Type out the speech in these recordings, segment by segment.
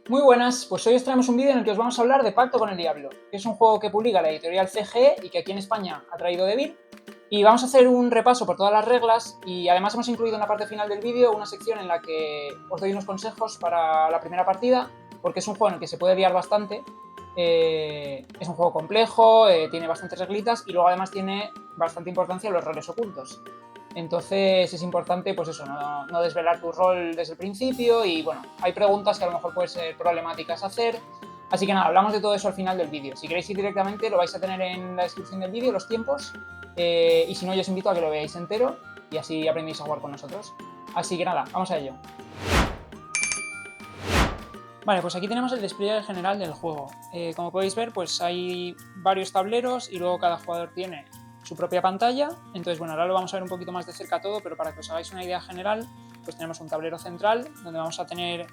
Muy buenas, pues hoy os traemos un vídeo en el que os vamos a hablar de Pacto con el Diablo, que es un juego que publica la editorial CGE y que aquí en España ha traído Devir. Y vamos a hacer un repaso por todas las reglas y además hemos incluido en la parte final del vídeo una sección en la que os doy unos consejos para la primera partida, porque es un juego en el que se puede liar bastante. Es un juego complejo, tiene bastantes reglitas y luego además tiene bastante importancia los roles ocultos. Entonces es importante, pues eso, no desvelar tu rol desde el principio y bueno, hay preguntas que a lo mejor pueden ser problemáticas hacer. Así que nada, hablamos de todo eso al final del vídeo. Si queréis ir directamente, lo vais a tener en la descripción del vídeo, los tiempos. Y si no, yo os invito a que lo veáis entero y así aprendéis a jugar con nosotros. Así que nada, vamos a ello. Vale, pues aquí tenemos el despliegue general del juego. Como podéis ver, pues hay varios tableros y luego cada jugador tiene su propia pantalla. Entonces, bueno, ahora lo vamos a ver un poquito más de cerca todo, pero para que os hagáis una idea general, pues tenemos un tablero central donde vamos a tener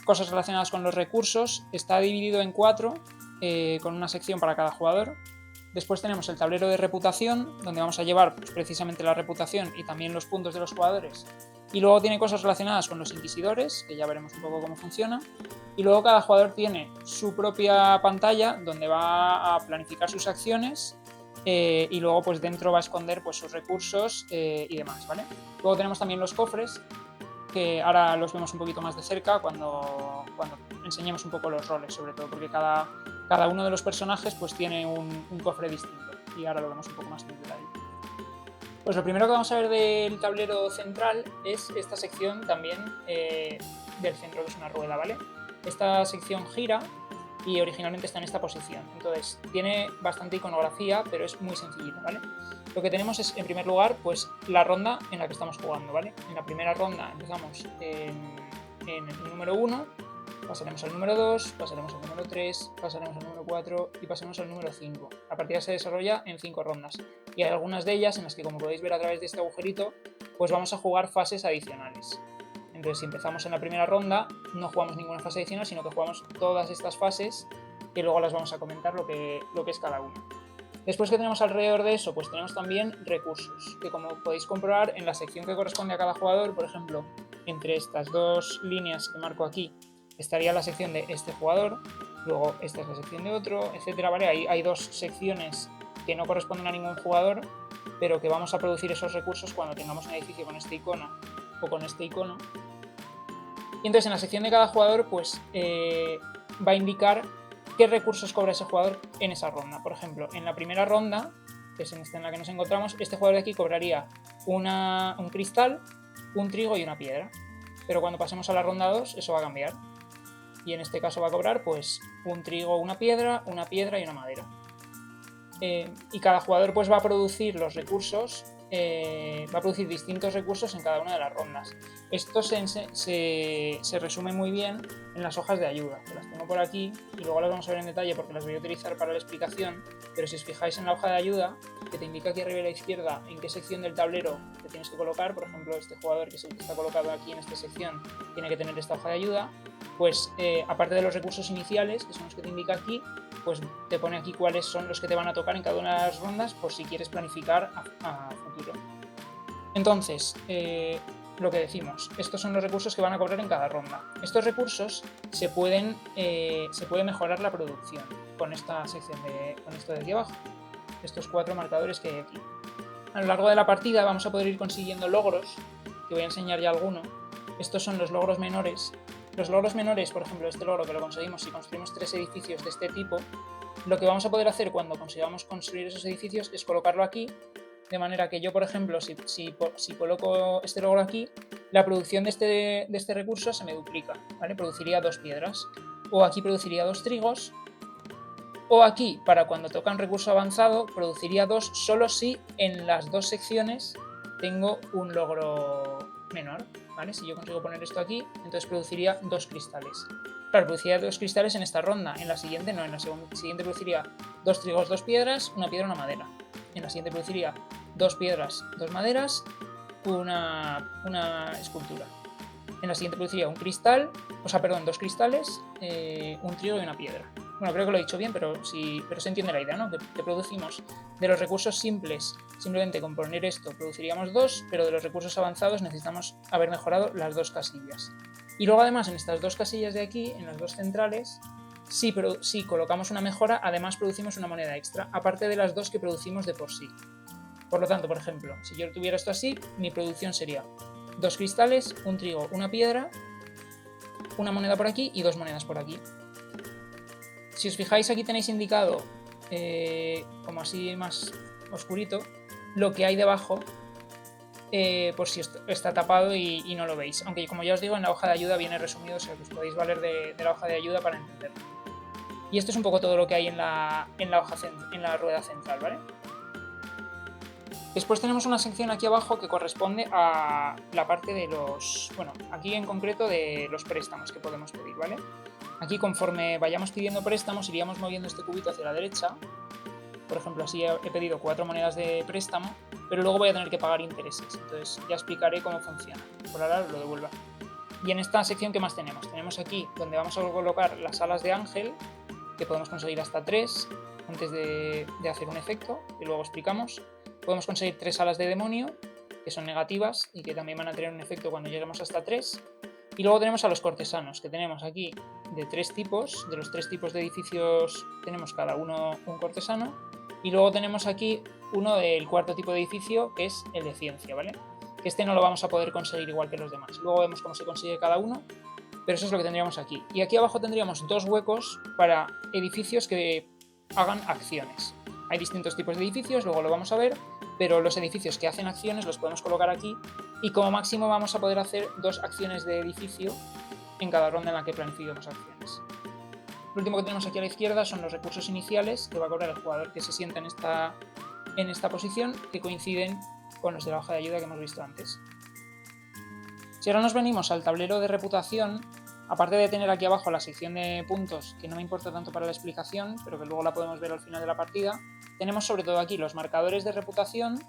cosas relacionadas con los recursos. Está dividido en 4, con una sección para cada jugador. Después tenemos el tablero de reputación, donde vamos a llevar pues, precisamente la reputación y también los puntos de los jugadores. Y luego tiene cosas relacionadas con los inquisidores, que ya veremos un poco cómo funciona. Y luego cada jugador tiene su propia pantalla donde va a planificar sus acciones y luego pues dentro va a esconder pues sus recursos y demás, ¿vale? Luego tenemos también los cofres, que ahora los vemos un poquito más de cerca cuando enseñemos un poco los roles, sobre todo porque cada uno de los personajes pues tiene un cofre distinto y ahora lo vemos un poco más en detalle. Pues lo primero que vamos a ver del tablero central es esta sección también del centro, que es una rueda, ¿vale? Esta sección gira y originalmente está en esta posición. Entonces tiene bastante iconografía, pero es muy sencillita, ¿vale? Lo que tenemos es, en primer lugar, pues la ronda en la que estamos jugando, ¿vale? En la primera ronda empezamos en el número 1, pasaremos al número 2, pasaremos al número 3, pasaremos al número 4 y pasaremos al número 5. La partida se desarrolla en 5 rondas y hay algunas de ellas en las que, como podéis ver a través de este agujerito, pues vamos a jugar fases adicionales. Entonces, si empezamos en la primera ronda, no jugamos ninguna fase adicional, sino que jugamos todas estas fases y luego las vamos a comentar lo que es cada una. Después que tenemos alrededor de eso, pues tenemos también recursos, que como podéis comprobar en la sección que corresponde a cada jugador, por ejemplo, entre estas dos líneas que marco aquí, estaría la sección de este jugador, luego esta es la sección de otro, etcétera, ¿vale? Hay dos secciones que no corresponden a ningún jugador, pero que vamos a producir esos recursos cuando tengamos un edificio con este icono o con este icono. Y entonces en la sección de cada jugador, pues va a indicar qué recursos cobra ese jugador en esa ronda. Por ejemplo, en la primera ronda, que es en la que nos encontramos, este jugador de aquí cobraría un cristal, un trigo y una piedra. Pero cuando pasemos a la ronda 2, eso va a cambiar. Y en este caso va a cobrar pues un trigo, una piedra y una madera. Y cada jugador pues va a producir los recursos, va a producir distintos recursos en cada una de las rondas. Esto se resume muy bien en las hojas de ayuda, que las tengo por aquí y luego las vamos a ver en detalle porque las voy a utilizar para la explicación, pero si os fijáis en la hoja de ayuda, que te indica aquí arriba a la izquierda en qué sección del tablero te tienes que colocar, por ejemplo este jugador que es el que está colocado aquí en esta sección tiene que tener esta hoja de ayuda, pues aparte de los recursos iniciales, que son los que te indica aquí, pues te pone aquí cuáles son los que te van a tocar en cada una de las rondas por si quieres planificar a futuro. Entonces, lo que decimos, estos son los recursos que van a cobrar en cada ronda. Estos recursos se puede mejorar la producción con esta sección con esto de aquí abajo, estos 4 marcadores que hay aquí. A lo largo de la partida vamos a poder ir consiguiendo logros, que voy a enseñar ya alguno. Estos son los logros menores. Los logros menores, por ejemplo, este logro que lo conseguimos si construimos 3 edificios de este tipo, lo que vamos a poder hacer cuando consigamos construir esos edificios es colocarlo aquí, de manera que yo, por ejemplo, si coloco este logro aquí, la producción de este recurso se me duplica, ¿vale? Produciría 2 piedras, o aquí produciría 2 trigos, o aquí, para cuando toca un recurso avanzado, produciría 2 solo si en las 2 secciones tengo un logro menor, ¿vale? Si yo consigo poner esto aquí, entonces produciría 2 cristales. Claro, produciría 2 cristales en esta ronda, en la siguiente no, en la siguiente produciría 2 trigos, 2 piedras, una piedra, una madera. En la siguiente produciría 2 piedras, 2 maderas, una escultura. En la siguiente produciría un cristal, perdón, 2 cristales, un trigo y una piedra. Bueno, creo que lo he dicho bien, pero se entiende la idea, ¿no? Que producimos de los recursos simples, simplemente con poner esto produciríamos 2, pero de los recursos avanzados necesitamos haber mejorado las 2 casillas. Y luego además en estas dos casillas de aquí, en las dos centrales, si colocamos una mejora, además producimos una moneda extra, aparte de las dos que producimos de por sí. Por lo tanto, por ejemplo, si yo tuviera esto así, mi producción sería 2 cristales, un trigo, una piedra, una moneda por aquí y 2 monedas por aquí. Si os fijáis, aquí tenéis indicado, como así más oscurito, lo que hay debajo, por si está tapado y no lo veis. Aunque, como ya os digo, en la hoja de ayuda viene resumido, o sea que os podéis valer de la hoja de ayuda para entenderlo. Y esto es un poco todo lo que hay en la rueda central, ¿vale? Después tenemos una sección aquí abajo que corresponde a la parte de los... Bueno, aquí en concreto de los préstamos que podemos pedir, ¿vale? Aquí, conforme vayamos pidiendo préstamos, iríamos moviendo este cubito hacia la derecha. Por ejemplo, así he pedido 4 monedas de préstamo, pero luego voy a tener que pagar intereses. Entonces ya explicaré cómo funciona. Por ahora lo devuelvo. Y en esta sección, ¿qué más tenemos? Tenemos aquí donde vamos a colocar las alas de ángel, que podemos conseguir hasta 3 antes de hacer un efecto, que luego explicamos. Podemos conseguir 3 alas de demonio, que son negativas y que también van a tener un efecto cuando lleguemos hasta 3. Y luego tenemos a los cortesanos, que tenemos aquí de 3 tipos. De los 3 tipos de edificios tenemos cada uno un cortesano. Y luego tenemos aquí uno del 4.º tipo de edificio, que es el de ciencia, ¿vale? Que este no lo vamos a poder conseguir igual que los demás. Luego vemos cómo se consigue cada uno, pero eso es lo que tendríamos aquí. Y aquí abajo tendríamos 2 huecos para edificios que hagan acciones. Hay distintos tipos de edificios, luego lo vamos a ver, pero los edificios que hacen acciones los podemos colocar aquí y como máximo vamos a poder hacer 2 acciones de edificio en cada ronda en la que planifiquemos acciones. Lo último que tenemos aquí a la izquierda son los recursos iniciales que va a cobrar el jugador que se sienta en esta posición, que coinciden con los de la hoja de ayuda que hemos visto antes. Si ahora nos venimos al tablero de reputación, aparte de tener aquí abajo la sección de puntos, que no me importa tanto para la explicación, pero que luego la podemos ver al final de la partida, tenemos sobre todo aquí los marcadores de reputación,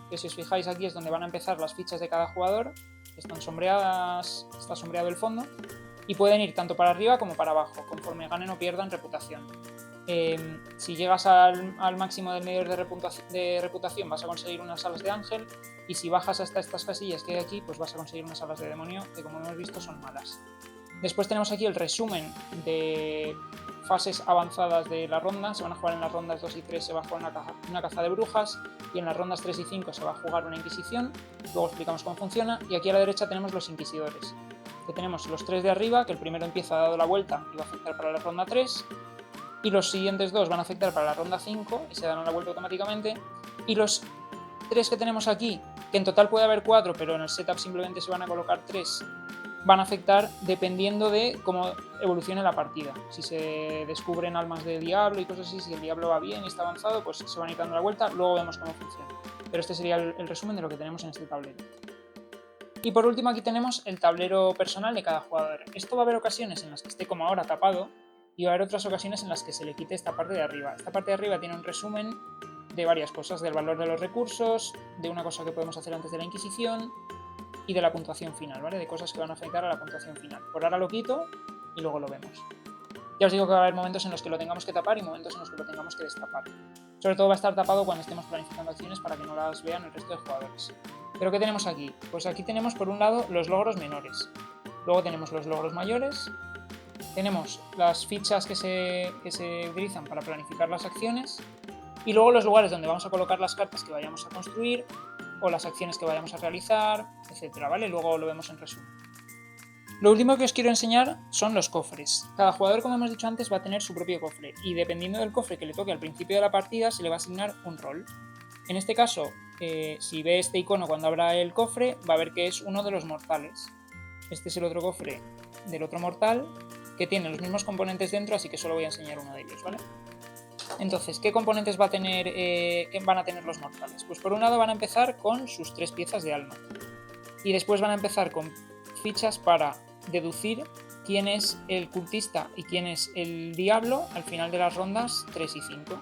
que si os fijáis aquí es donde van a empezar las fichas de cada jugador, que están sombreadas, está sombreado el fondo, y pueden ir tanto para arriba como para abajo, conforme ganen o pierdan reputación. Si llegas al máximo del medidor de reputación vas a conseguir unas alas de ángel, y si bajas hasta estas casillas que hay aquí, pues vas a conseguir unas alas de demonio, que como hemos visto son malas. Después tenemos aquí el resumen de fases avanzadas de la ronda. Se van a jugar en las rondas 2 y 3, se va a jugar una caza de brujas, y en las rondas 3 y 5 se va a jugar una inquisición. Luego explicamos cómo funciona, y aquí a la derecha tenemos los inquisidores, que tenemos los 3 de arriba, que el primero empieza dado la vuelta y va a afectar para la ronda 3, y los siguientes 2 van a afectar para la ronda 5 y se dan la vuelta automáticamente, y los 3 que tenemos aquí, que en total puede haber 4, pero en el setup simplemente se van a colocar 3, van a afectar dependiendo de cómo evolucione la partida. Si se descubren almas de diablo y cosas así, si el diablo va bien y está avanzado, pues se van a ir dando la vuelta, luego vemos cómo funciona. Pero este sería el resumen de lo que tenemos en este tablero. Y por último aquí tenemos el tablero personal de cada jugador. Esto va a haber ocasiones en las que esté como ahora tapado, y va a haber otras ocasiones en las que se le quite esta parte de arriba. Esta parte de arriba tiene un resumen de varias cosas, del valor de los recursos, de una cosa que podemos hacer antes de la Inquisición y de la puntuación final, ¿vale? De cosas que van a afectar a la puntuación final. Por ahora lo quito y luego lo vemos. Ya os digo que va a haber momentos en los que lo tengamos que tapar y momentos en los que lo tengamos que destapar. Sobre todo va a estar tapado cuando estemos planificando acciones para que no las vean el resto de jugadores. ¿Pero qué tenemos aquí? Pues aquí tenemos por un lado los logros menores. Luego tenemos los logros mayores. Tenemos las fichas que se utilizan para planificar las acciones. Y luego los lugares donde vamos a colocar las cartas que vayamos a construir o las acciones que vayamos a realizar, etcétera, ¿vale? Luego lo vemos en resumen. Lo último que os quiero enseñar son los cofres. Cada jugador, como hemos dicho antes, va a tener su propio cofre, y dependiendo del cofre que le toque al principio de la partida se le va a asignar un rol. En este caso, si ve este icono cuando abra el cofre, va a ver que es uno de los mortales. Este es el otro cofre del otro mortal, que tiene los mismos componentes dentro, así que solo voy a enseñar uno de ellos, ¿vale? Entonces, ¿qué componentes van a tener los mortales? Pues por un lado van a empezar con sus 3 piezas de alma, y después van a empezar con fichas para deducir quién es el cultista y quién es el diablo al final de las rondas 3 y 5.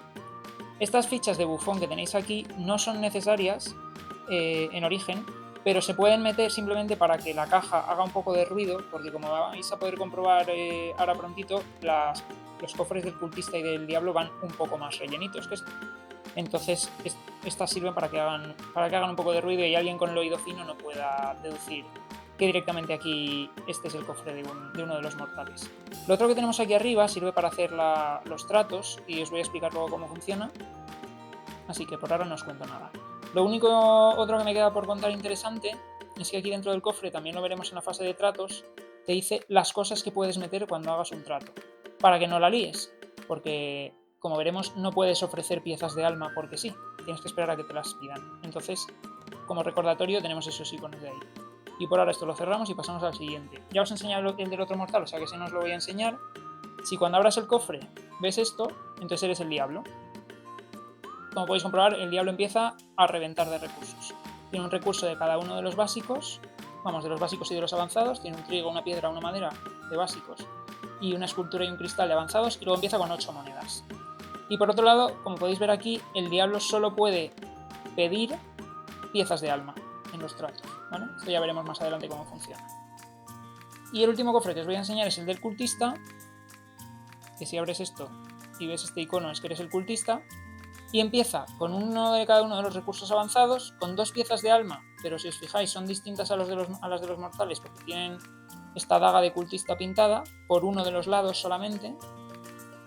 Estas fichas de bufón que tenéis aquí no son necesarias en origen, pero se pueden meter simplemente para que la caja haga un poco de ruido, porque como vais a poder comprobar ahora prontito, los cofres del cultista y del diablo van un poco más rellenitos que esto. Entonces estas sirven para que hagan un poco de ruido y alguien con el oído fino no pueda deducir que directamente aquí este es el cofre de uno de los mortales. Lo otro que tenemos aquí arriba sirve para hacer los tratos y os voy a explicar luego cómo funciona, así que por ahora no os cuento nada. Lo único otro que me queda por contar interesante es que aquí dentro del cofre, también lo veremos en la fase de tratos, te dice las cosas que puedes meter cuando hagas un trato, para que no la líes, porque como veremos no puedes ofrecer piezas de alma porque sí, tienes que esperar a que te las pidan. Entonces, como recordatorio tenemos esos iconos de ahí. Y por ahora esto lo cerramos y pasamos al siguiente. Ya os he enseñado el del otro mortal, o sea que ese no os lo voy a enseñar. Si cuando abras el cofre ves esto, entonces eres el diablo. Como podéis comprobar, el diablo empieza a reventar de recursos. Tiene un recurso de cada uno de los básicos, vamos, de los básicos y de los avanzados. Tiene un trigo, una piedra, una madera de básicos y una escultura y un cristal de avanzados, y luego empieza con 8 monedas. Y por otro lado, como podéis ver aquí, el diablo solo puede pedir piezas de alma en los tratos, ¿vale? Esto ya veremos más adelante cómo funciona. Y el último cofre que os voy a enseñar es el del cultista, que si abres esto y ves este icono es que eres el cultista, y empieza con uno de cada uno de los recursos avanzados, con 2 piezas de alma, pero si os fijáis son distintas a las de los mortales porque tienen esta daga de cultista pintada por uno de los lados solamente.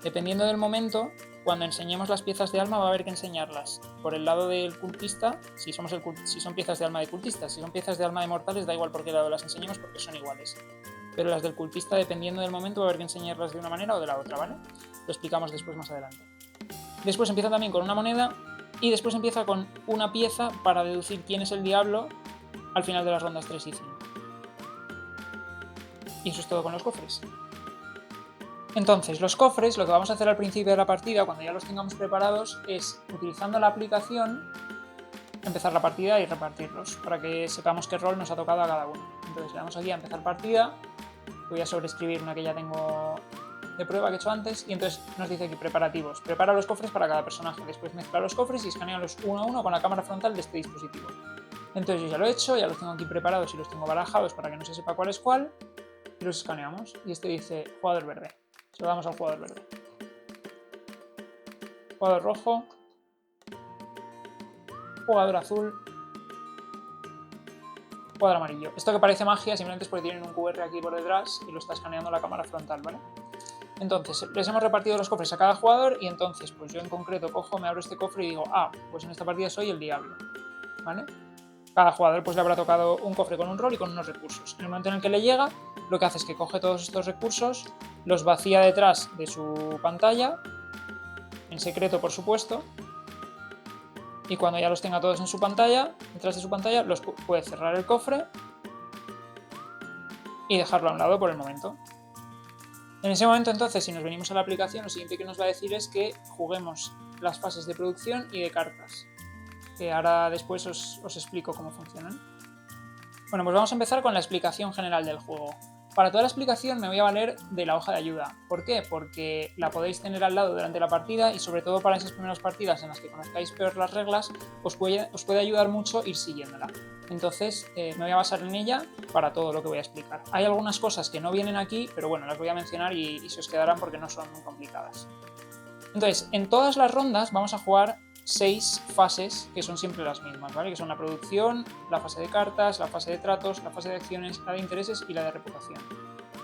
Dependiendo del momento, cuando enseñemos las piezas de alma va a haber que enseñarlas por el lado del cultista, si son piezas de alma de cultistas. Si son piezas de alma de mortales da igual por qué lado las enseñemos porque son iguales. Pero las del cultista, dependiendo del momento, va a haber que enseñarlas de una manera o de la otra, ¿vale? Lo explicamos después más adelante. Después empieza también con una moneda y después empieza con una pieza para deducir quién es el diablo al final de las rondas 3 y 5. Y eso es todo con los cofres. Entonces, los cofres, lo que vamos a hacer al principio de la partida, cuando ya los tengamos preparados, es, utilizando la aplicación, empezar la partida y repartirlos, para que sepamos qué rol nos ha tocado a cada uno. Entonces, le damos aquí a empezar partida, voy a sobreescribir una que ya tengo de prueba que he hecho antes, y entonces nos dice aquí preparativos. Prepara los cofres para cada personaje, después mezcla los cofres y escanealos uno a uno con la cámara frontal de este dispositivo. Entonces yo ya lo he hecho, ya los tengo aquí preparados y los tengo barajados para que no se sepa cuál es cuál, y los escaneamos. Y este dice jugador verde. Se lo damos al jugador verde. Jugador rojo. Jugador azul. Jugador amarillo. Esto que parece magia simplemente es porque tienen un QR aquí por detrás y lo está escaneando la cámara frontal, ¿vale? Entonces, les hemos repartido los cofres a cada jugador y entonces, pues yo en concreto cojo, me abro este cofre y digo, pues en esta partida soy el diablo, ¿vale? Cada jugador pues le habrá tocado un cofre con un rol y con unos recursos. En el momento en el que le llega, lo que hace es que coge todos estos recursos, los vacía detrás de su pantalla, en secreto por supuesto, y cuando ya los tenga todos en su pantalla, detrás de su pantalla, los puede cerrar el cofre y dejarlo a un lado por el momento. En ese momento entonces, si nos venimos a la aplicación, lo siguiente que nos va a decir es que juguemos las fases de producción y de cartas, que ahora después os explico cómo funcionan. Bueno, pues vamos a empezar con la explicación general del juego. Para toda la explicación me voy a valer de la hoja de ayuda. ¿Por qué? Porque la podéis tener al lado durante la partida y sobre todo para esas primeras partidas en las que conozcáis peor las reglas, os puede ayudar mucho ir siguiéndola. Entonces me voy a basar en ella para todo lo que voy a explicar. Hay algunas cosas que no vienen aquí, pero bueno, las voy a mencionar y se os quedarán porque no son muy complicadas. Entonces, en todas las rondas vamos a jugar 6 fases que son siempre las mismas, ¿vale? Que son la producción, la fase de cartas, la fase de tratos, la fase de acciones, la de intereses y la de reputación.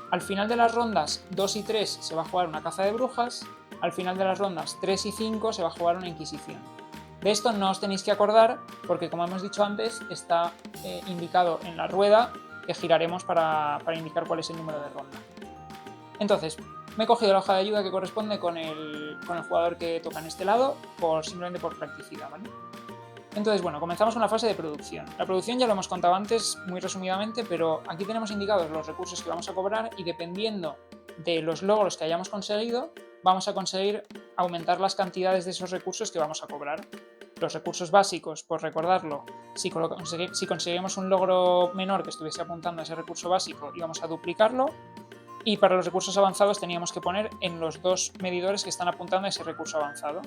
Al final de las rondas 2 y 3 se va a jugar una caza de brujas, al final de las rondas 3 y 5 se va a jugar una inquisición. De esto no os tenéis que acordar porque, como hemos dicho antes, está indicado en la rueda que giraremos para indicar cuál es el número de ronda. Entonces, me he cogido la hoja de ayuda que corresponde con el jugador que toca en este lado, simplemente por practicidad, ¿vale? Entonces, bueno, comenzamos con la fase de producción. La producción ya lo hemos contado antes, muy resumidamente, pero aquí tenemos indicados los recursos que vamos a cobrar y dependiendo de los logros que hayamos conseguido, vamos a conseguir aumentar las cantidades de esos recursos que vamos a cobrar. Los recursos básicos, por recordarlo, si conseguimos un logro menor que estuviese apuntando a ese recurso básico, íbamos a duplicarlo. Y para los recursos avanzados teníamos que poner en los 2 medidores que están apuntando a ese recurso avanzado.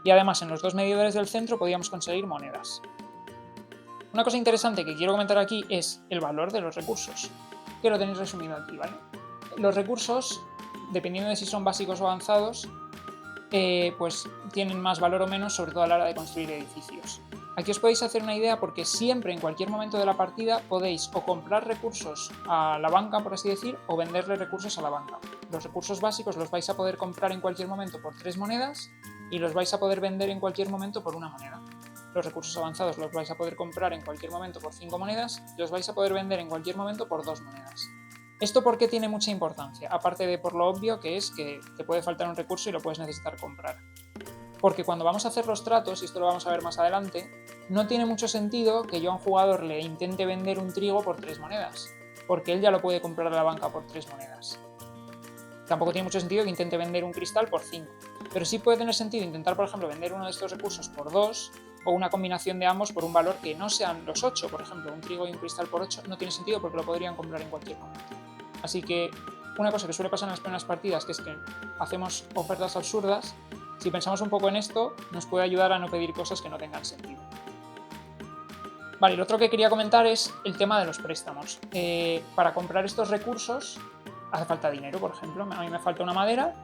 Y además en los 2 medidores del centro podíamos conseguir monedas. Una cosa interesante que quiero comentar aquí es el valor de los recursos, que lo tenéis resumido aquí, ¿vale? Los recursos, dependiendo de si son básicos o avanzados, pues tienen más valor o menos, sobre todo a la hora de construir edificios. Aquí os podéis hacer una idea porque siempre en cualquier momento de la partida podéis o comprar recursos a la banca, por así decir, o venderle recursos a la banca. Los recursos básicos los vais a poder comprar en cualquier momento por 3 monedas y los vais a poder vender en cualquier momento por 1 moneda. Los recursos avanzados los vais a poder comprar en cualquier momento por 5 monedas y los vais a poder vender en cualquier momento por 2 monedas. ¿Esto por qué tiene mucha importancia? Aparte de por lo obvio que es que te puede faltar un recurso y lo puedes necesitar comprar. Porque cuando vamos a hacer los tratos, y esto lo vamos a ver más adelante, no tiene mucho sentido que yo a un jugador le intente vender un trigo por 3 monedas, porque él ya lo puede comprar a la banca por 3 monedas. Tampoco tiene mucho sentido que intente vender un cristal por 5, pero sí puede tener sentido intentar, por ejemplo, vender uno de estos recursos por 2, o una combinación de ambos por un valor que no sean los 8, por ejemplo, un trigo y un cristal por 8 no tiene sentido porque lo podrían comprar en cualquier momento. Así que una cosa que suele pasar en las primeras partidas, que es que hacemos ofertas absurdas, si pensamos un poco en esto, nos puede ayudar a no pedir cosas que no tengan sentido. Vale, y lo otro que quería comentar es el tema de los préstamos. Para comprar estos recursos hace falta dinero, por ejemplo. A mí me falta una madera,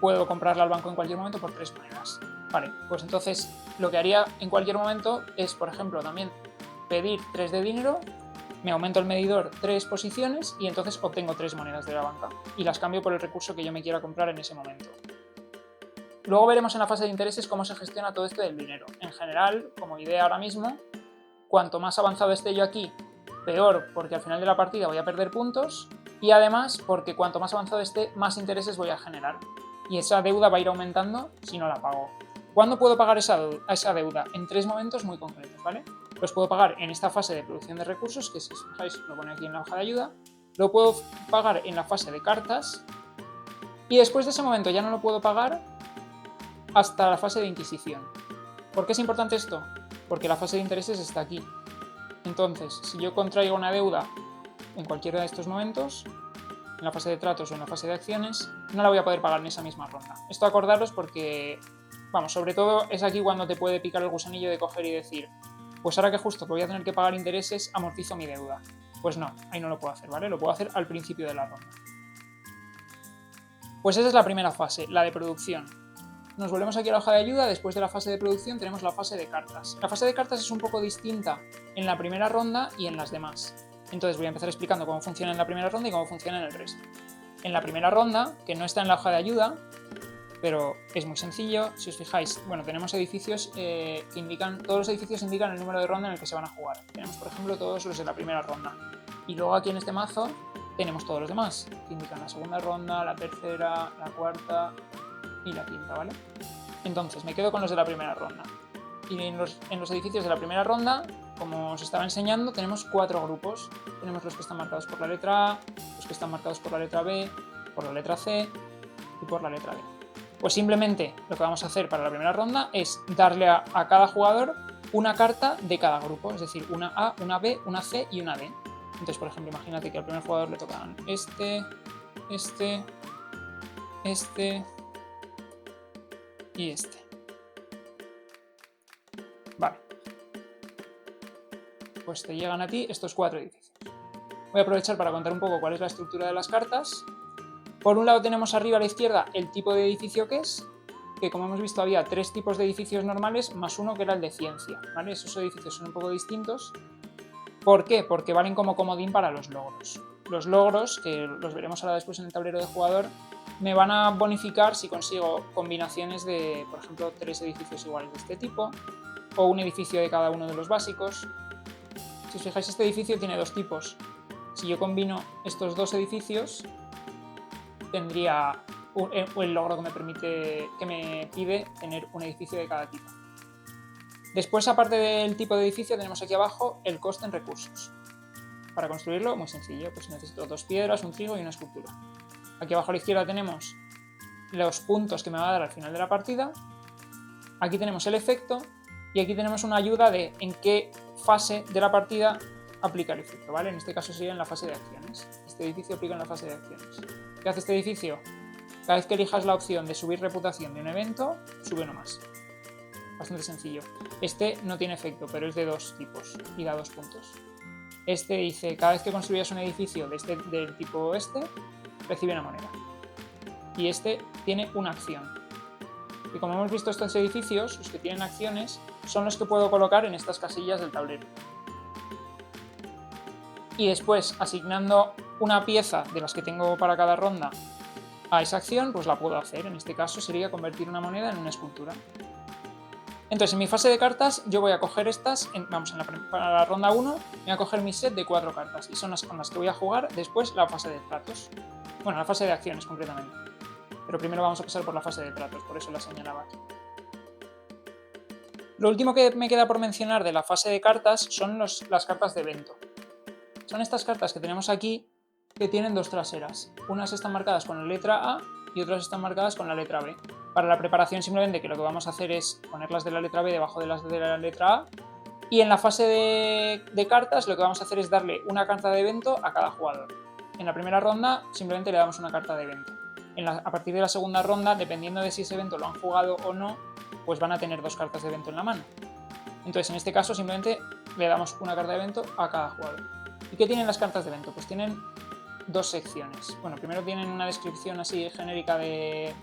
puedo comprarla al banco en cualquier momento por 3 monedas. Vale, pues entonces lo que haría en cualquier momento es, por ejemplo, también pedir 3 de dinero, me aumento el medidor 3 posiciones y entonces obtengo 3 monedas de la banca y las cambio por el recurso que yo me quiera comprar en ese momento. Luego veremos en la fase de intereses cómo se gestiona todo esto del dinero. En general, como idea ahora mismo, cuanto más avanzado esté yo aquí, peor, porque al final de la partida voy a perder puntos y además porque cuanto más avanzado esté, más intereses voy a generar. Y esa deuda va a ir aumentando si no la pago. ¿Cuándo puedo pagar esa deuda? En 3 momentos muy concretos, ¿vale? Los puedo pagar en esta fase de producción de recursos, que si os fijáis lo pone aquí en la hoja de ayuda. Lo puedo pagar en la fase de cartas y después de ese momento ya no lo puedo pagar hasta la fase de Inquisición. ¿Por qué es importante esto? Porque la fase de intereses está aquí. Entonces, si yo contraigo una deuda en cualquiera de estos momentos, en la fase de tratos o en la fase de acciones, no la voy a poder pagar en esa misma ronda. Esto acordaros porque, vamos, sobre todo es aquí cuando te puede picar el gusanillo de coger y decir, pues ahora que justo voy a tener que pagar intereses, amortizo mi deuda. Pues no, ahí no lo puedo hacer, ¿vale? Lo puedo hacer al principio de la ronda. Pues esa es la primera fase, la de producción. Nos volvemos aquí a la hoja de ayuda, después de la fase de producción tenemos la fase de cartas. La fase de cartas es un poco distinta en la primera ronda y en las demás. Entonces voy a empezar explicando cómo funciona en la primera ronda y cómo funciona en el resto. En la primera ronda, que no está en la hoja de ayuda, pero es muy sencillo, si os fijáis, bueno, tenemos edificios que indican, todos los edificios indican el número de ronda en el que se van a jugar. Tenemos, por ejemplo, todos los de la primera ronda. Y luego aquí en este mazo tenemos todos los demás, que indican la segunda ronda, la tercera, la cuarta y la quinta, ¿vale? Entonces me quedo con los de la primera ronda. Y en los edificios de la primera ronda, como os estaba enseñando, tenemos 4 grupos. Tenemos los que están marcados por la letra A, los que están marcados por la letra B, por la letra C y por la letra D. Pues simplemente lo que vamos a hacer para la primera ronda es darle a cada jugador una carta de cada grupo, es decir, una A, una B, una C y una D. Entonces, por ejemplo, imagínate que al primer jugador le tocan este y este. Vale. Pues te llegan a ti estos 4 edificios. Voy a aprovechar para contar un poco cuál es la estructura de las cartas. Por un lado tenemos arriba a la izquierda el tipo de edificio que es, que como hemos visto había 3 tipos de edificios normales más uno que era el de ciencia, ¿vale? Esos edificios son un poco distintos. ¿Por qué? Porque valen como comodín para los logros. Los logros, que los veremos ahora después en el tablero de jugador, me van a bonificar si consigo combinaciones de, por ejemplo, 3 edificios iguales de este tipo, o un edificio de cada uno de los básicos. Si os fijáis, este edificio tiene 2 tipos. Si yo combino estos 2 edificios, tendría el logro que me pide tener un edificio de cada tipo. Después, aparte del tipo de edificio, tenemos aquí abajo el coste en recursos. Para construirlo, muy sencillo, pues necesito 2 piedras, un trigo y una escultura. Aquí abajo a la izquierda tenemos los puntos que me va a dar al final de la partida. Aquí tenemos el efecto y aquí tenemos una ayuda de en qué fase de la partida aplica el efecto, ¿vale? En este caso sería en la fase de acciones. Este edificio aplica en la fase de acciones. ¿Qué hace este edificio? Cada vez que elijas la opción de subir reputación de un evento, sube uno más. Bastante sencillo. Este no tiene efecto, pero es de 2 tipos y da 2 puntos. Este dice, cada vez que construyas un edificio del tipo este, recibe una moneda. Y este tiene una acción. Y como hemos visto estos edificios, los que tienen acciones, son los que puedo colocar en estas casillas del tablero. Y después, asignando una pieza de las que tengo para cada ronda a esa acción, pues la puedo hacer. En este caso sería convertir una moneda en una escultura. Entonces, en mi fase de cartas, yo voy a coger estas, para la ronda 1, voy a coger mi set de 4 cartas, y son las con las que voy a jugar después la fase de tratos. Bueno, la fase de acciones, concretamente. Pero primero vamos a pasar por la fase de tratos, por eso la señalaba aquí. Lo último que me queda por mencionar de la fase de cartas son las cartas de evento. Son estas cartas que tenemos aquí, que tienen dos traseras. Unas están marcadas con la letra A y otras están marcadas con la letra B. Para la preparación simplemente que lo que vamos a hacer es poner las de la letra B debajo de las de la letra A, y en la fase de cartas lo que vamos a hacer es darle una carta de evento a cada jugador. En la primera ronda simplemente le damos una carta de evento. A partir de la segunda ronda, dependiendo de si ese evento lo han jugado o no, pues van a tener 2 cartas de evento en la mano. Entonces en este caso simplemente le damos una carta de evento a cada jugador. ¿Y qué tienen las cartas de evento? Pues tienen 2 secciones. Bueno, primero tienen una descripción así genérica del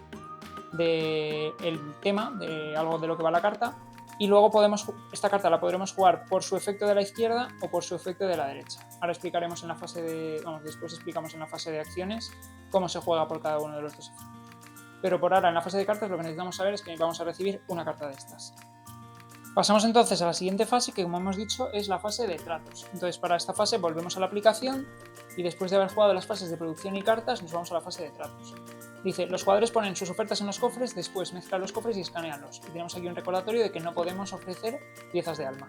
tema, de algo de lo que va la carta, y luego esta carta la podremos jugar por su efecto de la izquierda o por su efecto de la derecha. Ahora explicaremos en la fase después explicamos en la fase de acciones cómo se juega por cada uno de los 2 efectos. Pero por ahora en la fase de cartas lo que necesitamos saber es que vamos a recibir una carta de estas. Pasamos entonces a la siguiente fase, que como hemos dicho es la fase de tratos. Entonces para esta fase volvemos a la aplicación y después de haber jugado las fases de producción y cartas nos vamos a la fase de tratos. Dice, los jugadores ponen sus ofertas en los cofres, después mezclan los cofres y escaneanlos. Y tenemos aquí un recordatorio de que no podemos ofrecer piezas de alma.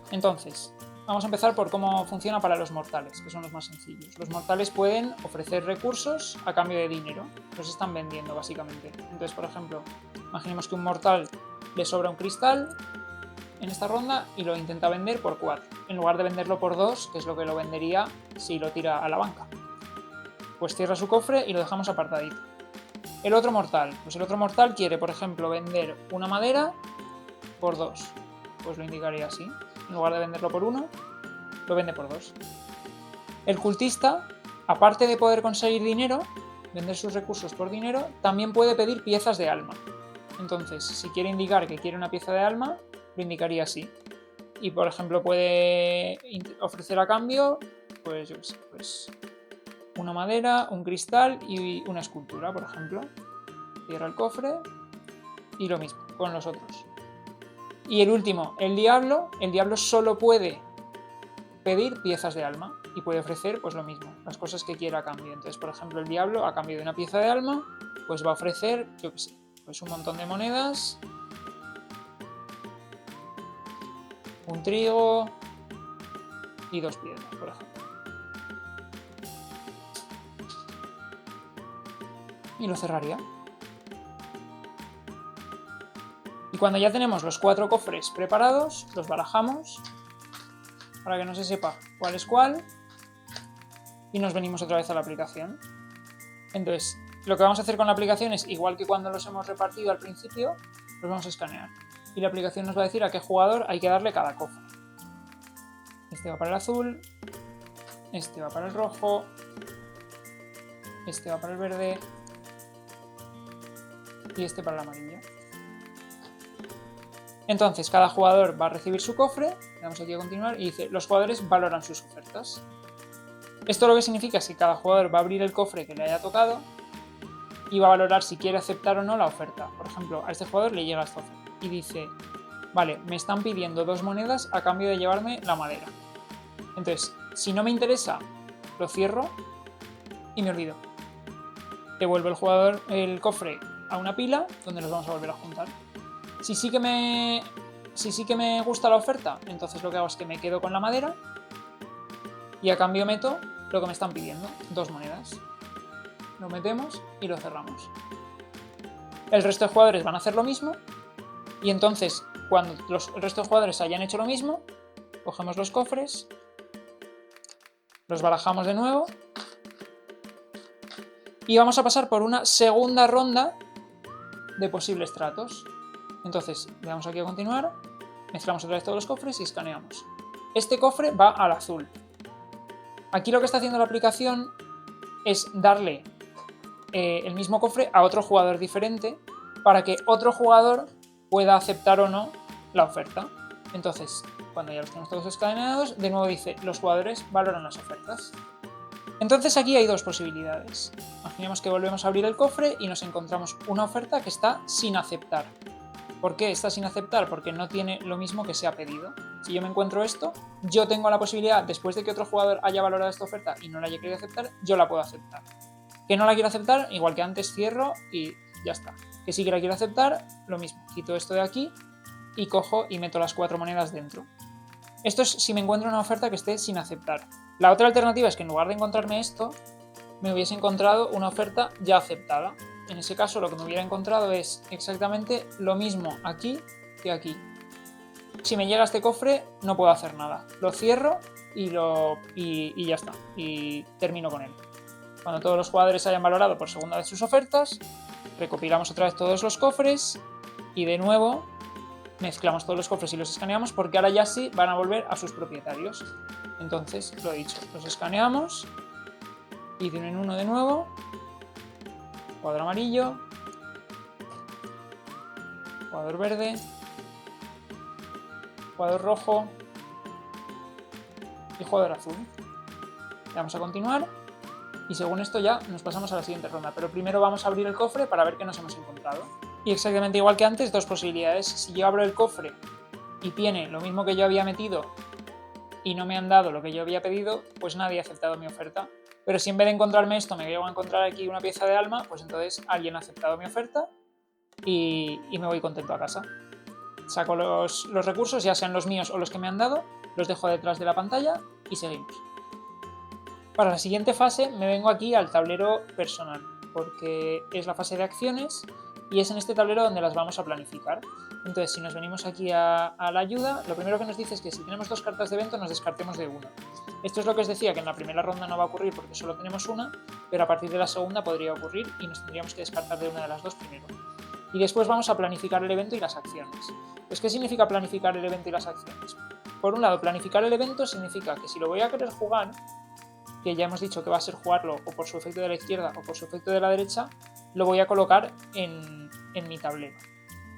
Entonces, vamos a empezar por cómo funciona para los mortales, que son los más sencillos. Los mortales pueden ofrecer recursos a cambio de dinero. Los están vendiendo, básicamente. Entonces, por ejemplo, imaginemos que un mortal le sobra un cristal en esta ronda y lo intenta vender por 4, en lugar de venderlo por 2, que es lo que lo vendería si lo tira a la banca. Pues cierra su cofre y lo dejamos apartadito. El otro mortal quiere, por ejemplo, vender una madera por 2. Pues lo indicaría así. En lugar de venderlo por 1, lo vende por 2. El cultista, aparte de poder conseguir dinero, vender sus recursos por dinero, también puede pedir piezas de alma. Entonces, si quiere indicar que quiere una pieza de alma, lo indicaría así. Y, por ejemplo, puede ofrecer a cambio, pues yo qué sé, pues una madera, un cristal y una escultura, por ejemplo. Cierra el cofre y lo mismo con los otros. Y el último, el diablo solo puede pedir piezas de alma y puede ofrecer pues lo mismo, las cosas que quiera a cambio. Entonces, por ejemplo, el diablo a cambio de una pieza de alma, pues va a ofrecer, yo qué sé, pues un montón de monedas, un trigo y 2 piedras, por ejemplo. Y lo cerraría. Y cuando ya tenemos los 4 cofres preparados, los barajamos para que no se sepa cuál es cuál y nos venimos otra vez a la aplicación. Entonces, lo que vamos a hacer con la aplicación es, igual que cuando los hemos repartido al principio, los vamos a escanear. Y la aplicación nos va a decir a qué jugador hay que darle cada cofre. Este va para el azul, este va para el rojo, este va para el verde y este para el amarillo. Entonces, cada jugador va a recibir su cofre, le damos aquí a continuar y dice, los jugadores valoran sus ofertas. Esto lo que significa es que cada jugador va a abrir el cofre que le haya tocado y va a valorar si quiere aceptar o no la oferta. Por ejemplo, a este jugador le llega esta oferta y dice, vale, me están pidiendo 2 monedas a cambio de llevarme la madera. Entonces, si no me interesa, lo cierro y me olvido. Devuelvo el cofre a una pila donde los vamos a volver a juntar. Si sí que me gusta la oferta, entonces lo que hago es que me quedo con la madera y a cambio meto lo que me están pidiendo, 2 monedas. Lo metemos y lo cerramos. El resto de jugadores van a hacer lo mismo y entonces cuando el resto de jugadores hayan hecho lo mismo, cogemos los cofres, los barajamos de nuevo y vamos a pasar por una segunda ronda de posibles tratos. Entonces, le damos aquí a continuar, mezclamos otra vez todos los cofres y escaneamos. Este cofre va al azul. Aquí lo que está haciendo la aplicación es darle el mismo cofre a otro jugador diferente para que otro jugador pueda aceptar o no la oferta. Entonces, cuando ya los tenemos todos escaneados, de nuevo dice, los jugadores valoran las ofertas. Entonces aquí hay dos posibilidades. Imaginemos que volvemos a abrir el cofre y nos encontramos una oferta que está sin aceptar. ¿Por qué está sin aceptar? Porque no tiene lo mismo que se ha pedido. Si yo me encuentro esto, yo tengo la posibilidad, después de que otro jugador haya valorado esta oferta y no la haya querido aceptar, yo la puedo aceptar. Que no la quiero aceptar, igual que antes cierro y ya está. Que sí que la quiero aceptar, lo mismo. Quito esto de aquí y cojo y meto las 4 monedas dentro. Esto es si me encuentro una oferta que esté sin aceptar. La otra alternativa es que en lugar de encontrarme esto, me hubiese encontrado una oferta ya aceptada. En ese caso lo que me hubiera encontrado es exactamente lo mismo aquí que aquí. Si me llega a este cofre no puedo hacer nada. Lo cierro y ya está. Y termino con él. Cuando todos los jugadores hayan valorado por segunda vez sus ofertas, recopilamos otra vez todos los cofres y de nuevo mezclamos todos los cofres y los escaneamos porque ahora ya sí van a volver a sus propietarios. Entonces, lo he dicho, los escaneamos y de uno en uno de nuevo, jugador amarillo, jugador verde, jugador rojo y jugador azul. Le vamos a continuar y según esto ya nos pasamos a la siguiente ronda, pero primero vamos a abrir el cofre para ver qué nos hemos encontrado. Y exactamente igual que antes, dos posibilidades. Si yo abro el cofre y tiene lo mismo que yo había metido y no me han dado lo que yo había pedido, pues nadie ha aceptado mi oferta. Pero si en vez de encontrarme esto me llego a encontrar aquí una pieza de alma, pues entonces alguien ha aceptado mi oferta y me voy contento a casa. Saco los recursos, ya sean los míos o los que me han dado, los dejo detrás de la pantalla y seguimos. Para la siguiente fase me vengo aquí al tablero personal, porque es la fase de acciones y es en este tablero donde las vamos a planificar. Entonces, si nos venimos aquí a la ayuda, lo primero que nos dice es que si tenemos 2 cartas de evento nos descartemos de una. Esto es lo que os decía, que en la primera ronda no va a ocurrir porque solo tenemos una, pero a partir de la segunda podría ocurrir y nos tendríamos que descartar de una de las dos primero. Y después vamos a planificar el evento y las acciones. Pues, ¿qué significa planificar el evento y las acciones? Por un lado, planificar el evento significa que si lo voy a querer jugar, que ya hemos dicho que va a ser jugarlo o por su efecto de la izquierda o por su efecto de la derecha, lo voy a colocar en mi tablero.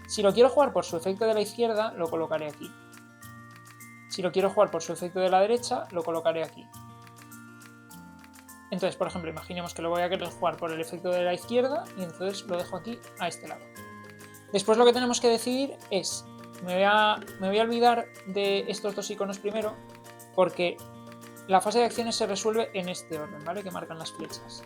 Si lo quiero jugar por su efecto de la izquierda, lo colocaré aquí. Si lo quiero jugar por su efecto de la derecha, lo colocaré aquí. Entonces, por ejemplo, imaginemos que lo voy a querer jugar por el efecto de la izquierda y entonces lo dejo aquí a este lado. Después lo que tenemos que decidir es, me voy a olvidar de estos dos iconos primero porque la fase de acciones se resuelve en este orden, ¿vale? Que marcan las flechas.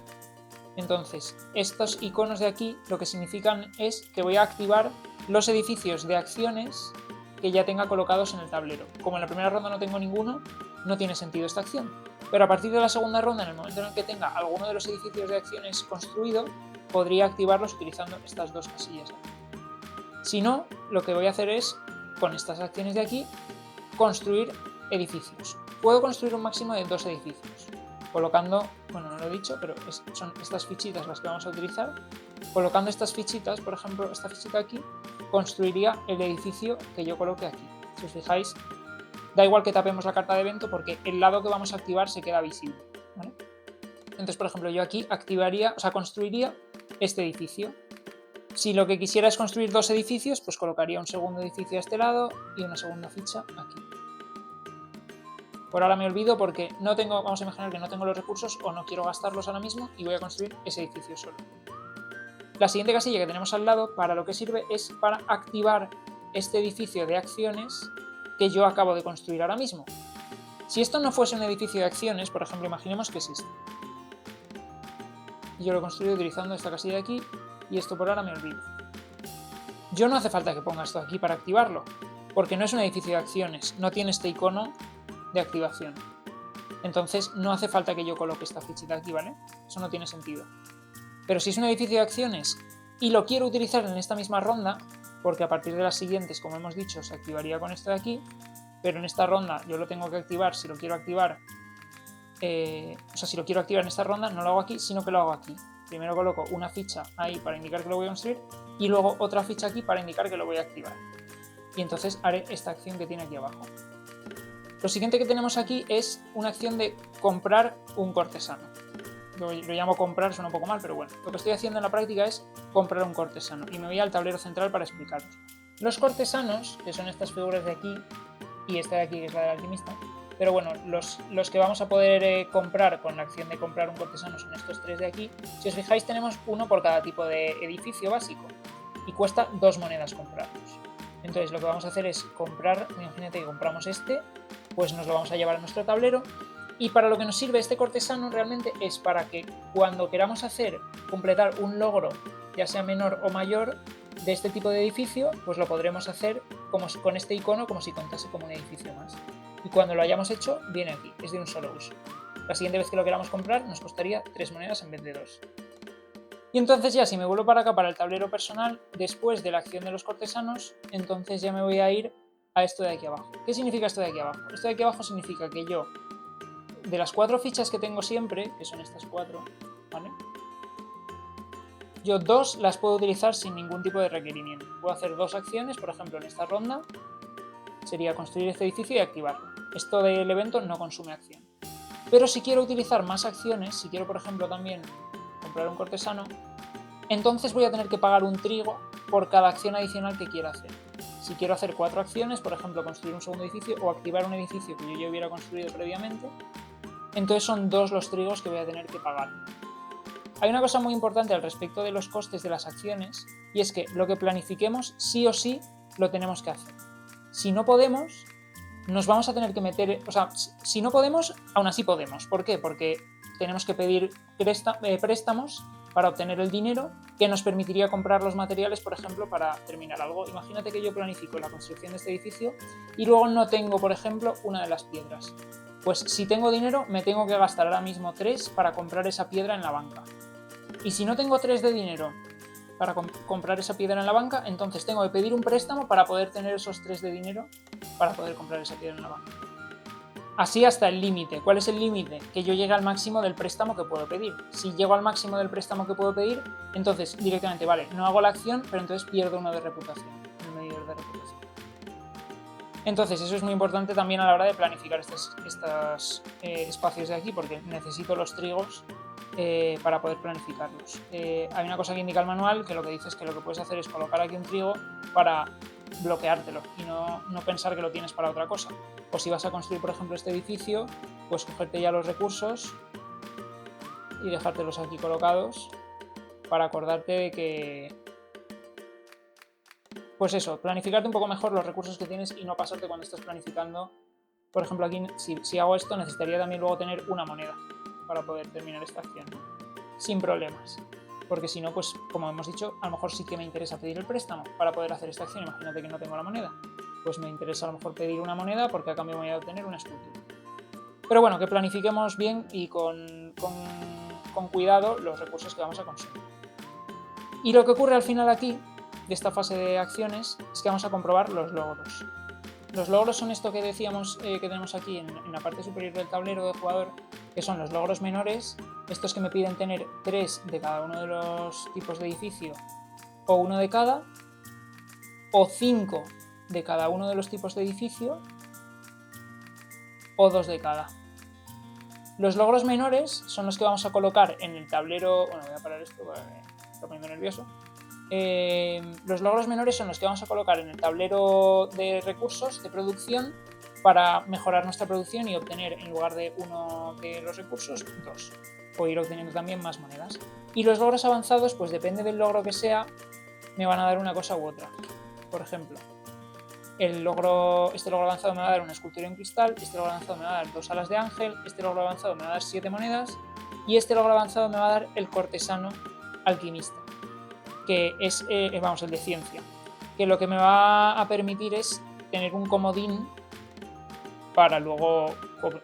Entonces, estos iconos de aquí lo que significan es que voy a activar los edificios de acciones que ya tenga colocados en el tablero. Como en la primera ronda no tengo ninguno, no tiene sentido esta acción. Pero a partir de la segunda ronda, en el momento en el que tenga alguno de los edificios de acciones construido, podría activarlos utilizando estas dos casillas aquí. Si no, lo que voy a hacer es, con estas acciones de aquí, construir edificios. Puedo construir un máximo de 2 edificios, colocando, bueno, no lo he dicho, pero son estas fichitas las que vamos a utilizar. Colocando estas fichitas, por ejemplo, esta fichita aquí, construiría el edificio que yo coloque aquí. Si os fijáis, da igual que tapemos la carta de evento porque el lado que vamos a activar se queda visible, ¿vale? Entonces, por ejemplo, yo aquí construiría este edificio. Si lo que quisiera es construir 2 edificios, pues colocaría un segundo edificio a este lado y una segunda ficha aquí. Por ahora me olvido porque no tengo, vamos a imaginar que no tengo los recursos o no quiero gastarlos ahora mismo y voy a construir ese edificio solo. La siguiente casilla que tenemos al lado, para lo que sirve es para activar este edificio de acciones que yo acabo de construir ahora mismo. Si esto no fuese un edificio de acciones, por ejemplo, imaginemos que es este. Yo lo he construido utilizando esta casilla de aquí y esto por ahora me olvido. Yo no hace falta que ponga esto aquí para activarlo, porque no es un edificio de acciones, no tiene este icono de activación. Entonces no hace falta que yo coloque esta fichita aquí, ¿vale? Eso no tiene sentido. Pero si es un edificio de acciones y lo quiero utilizar en esta misma ronda, porque a partir de las siguientes, como hemos dicho, se activaría con esto de aquí, pero en esta ronda yo lo tengo que activar, si lo quiero activar, si lo quiero activar en esta ronda, no lo hago aquí, sino que lo hago aquí. Primero coloco una ficha ahí para indicar que lo voy a construir y luego otra ficha aquí para indicar que lo voy a activar. Y entonces haré esta acción que tiene aquí abajo. Lo siguiente que tenemos aquí es una acción de comprar un cortesano. Lo llamo comprar, suena un poco mal, pero bueno. Lo que estoy haciendo en la práctica es comprar un cortesano. Y me voy al tablero central para explicaros. Los cortesanos, que son estas figuras de aquí, y esta de aquí que es la del alquimista, pero bueno, los que vamos a poder comprar con la acción de comprar un cortesano son estos 3 de aquí. Si os fijáis, tenemos uno por cada tipo de edificio básico y cuesta 2 monedas comprarlos. Entonces lo que vamos a hacer es comprar, imagínate que compramos este, pues nos lo vamos a llevar a nuestro tablero. Y para lo que nos sirve este cortesano realmente es para que cuando queramos completar un logro, ya sea menor o mayor, de este tipo de edificio, pues lo podremos hacer con este icono como si contase como un edificio más. Y cuando lo hayamos hecho, viene aquí, es de un solo uso. La siguiente vez que lo queramos comprar nos costaría 3 monedas en vez de 2. Y entonces ya si me vuelvo para acá, para el tablero personal, después de la acción de los cortesanos, entonces ya me voy a ir a esto de aquí abajo. ¿Qué significa esto de aquí abajo? Esto de aquí abajo significa que yo, de las 4 fichas que tengo siempre, que son estas 4, ¿vale? Yo 2 las puedo utilizar sin ningún tipo de requerimiento. Puedo hacer 2 acciones, por ejemplo en esta ronda, sería construir este edificio y activarlo. Esto del evento no consume acción. Pero si quiero utilizar más acciones, si quiero por ejemplo también comprar un cortesano, entonces voy a tener que pagar un trigo por cada acción adicional que quiera hacer. Si quiero hacer 4 acciones, por ejemplo construir un segundo edificio o activar un edificio que yo ya hubiera construido previamente, entonces son 2 los trigos que voy a tener que pagar. Hay una cosa muy importante al respecto de los costes de las acciones, y es que lo que planifiquemos sí o sí lo tenemos que hacer. Si no podemos, nos vamos a tener que meter... O sea, si no podemos, aún así podemos. ¿Por qué? Porque tenemos que pedir préstamos para obtener el dinero que nos permitiría comprar los materiales, por ejemplo, para terminar algo. Imagínate que yo planifico la construcción de este edificio y luego no tengo, por ejemplo, una de las piedras. Pues si tengo dinero, me tengo que gastar ahora mismo 3 para comprar esa piedra en la banca. Y si no tengo 3 de dinero para comprar esa piedra en la banca, entonces tengo que pedir un préstamo para poder tener esos 3 de dinero para poder comprar esa piedra en la banca. Así hasta el límite. ¿Cuál es el límite? Que yo llegue al máximo del préstamo que puedo pedir. Si llego al máximo del préstamo que puedo pedir, entonces directamente, vale, no hago la acción, pero entonces pierdo uno de reputación, el medidor de reputación. Entonces eso es muy importante también a la hora de planificar estos espacios de aquí, porque necesito los trigos para poder planificarlos. Hay una cosa que indica el manual que lo que dice es que lo que puedes hacer es colocar aquí un trigo para bloqueártelo y no pensar que lo tienes para otra cosa. O si vas a construir, por ejemplo, este edificio, pues cogerte ya los recursos y dejártelos aquí colocados para acordarte de que... Pues eso, planificarte un poco mejor los recursos que tienes y no pasarte cuando estás planificando. Por ejemplo, aquí si hago esto necesitaría también luego tener una moneda para poder terminar esta acción, ¿no? Sin problemas. Porque si no, pues como hemos dicho, a lo mejor sí que me interesa pedir el préstamo para poder hacer esta acción. Imagínate que no tengo la moneda. Pues me interesa a lo mejor pedir una moneda porque a cambio voy a obtener una escultura. Pero bueno, que planifiquemos bien y con cuidado los recursos que vamos a consumir. Y lo que ocurre al final aquí, de esta fase de acciones, es que vamos a comprobar los logros. Los logros son esto que decíamos que tenemos aquí en la parte superior del tablero del jugador, que son los logros menores, estos que me piden tener 3 de cada uno de los tipos de edificio, o 1 de cada, o 5 de cada uno de los tipos de edificio, o 2 de cada. Los logros menores son los que vamos a colocar en el tablero... Bueno, voy a parar esto porque me está poniendo nervioso. Los logros menores son los que vamos a colocar en el tablero de recursos de producción para mejorar nuestra producción y obtener, en lugar de 1 de los recursos, 2, o ir obteniendo también más monedas. Y los logros avanzados, pues depende del logro que sea, me van a dar una cosa u otra. Por ejemplo, este logro avanzado me va a dar una escultura en cristal, este logro avanzado me va a dar 2 alas de ángel, este logro avanzado me va a dar 7 monedas y este logro avanzado me va a dar el cortesano alquimista, que es, el de ciencia, que lo que me va a permitir es tener un comodín para luego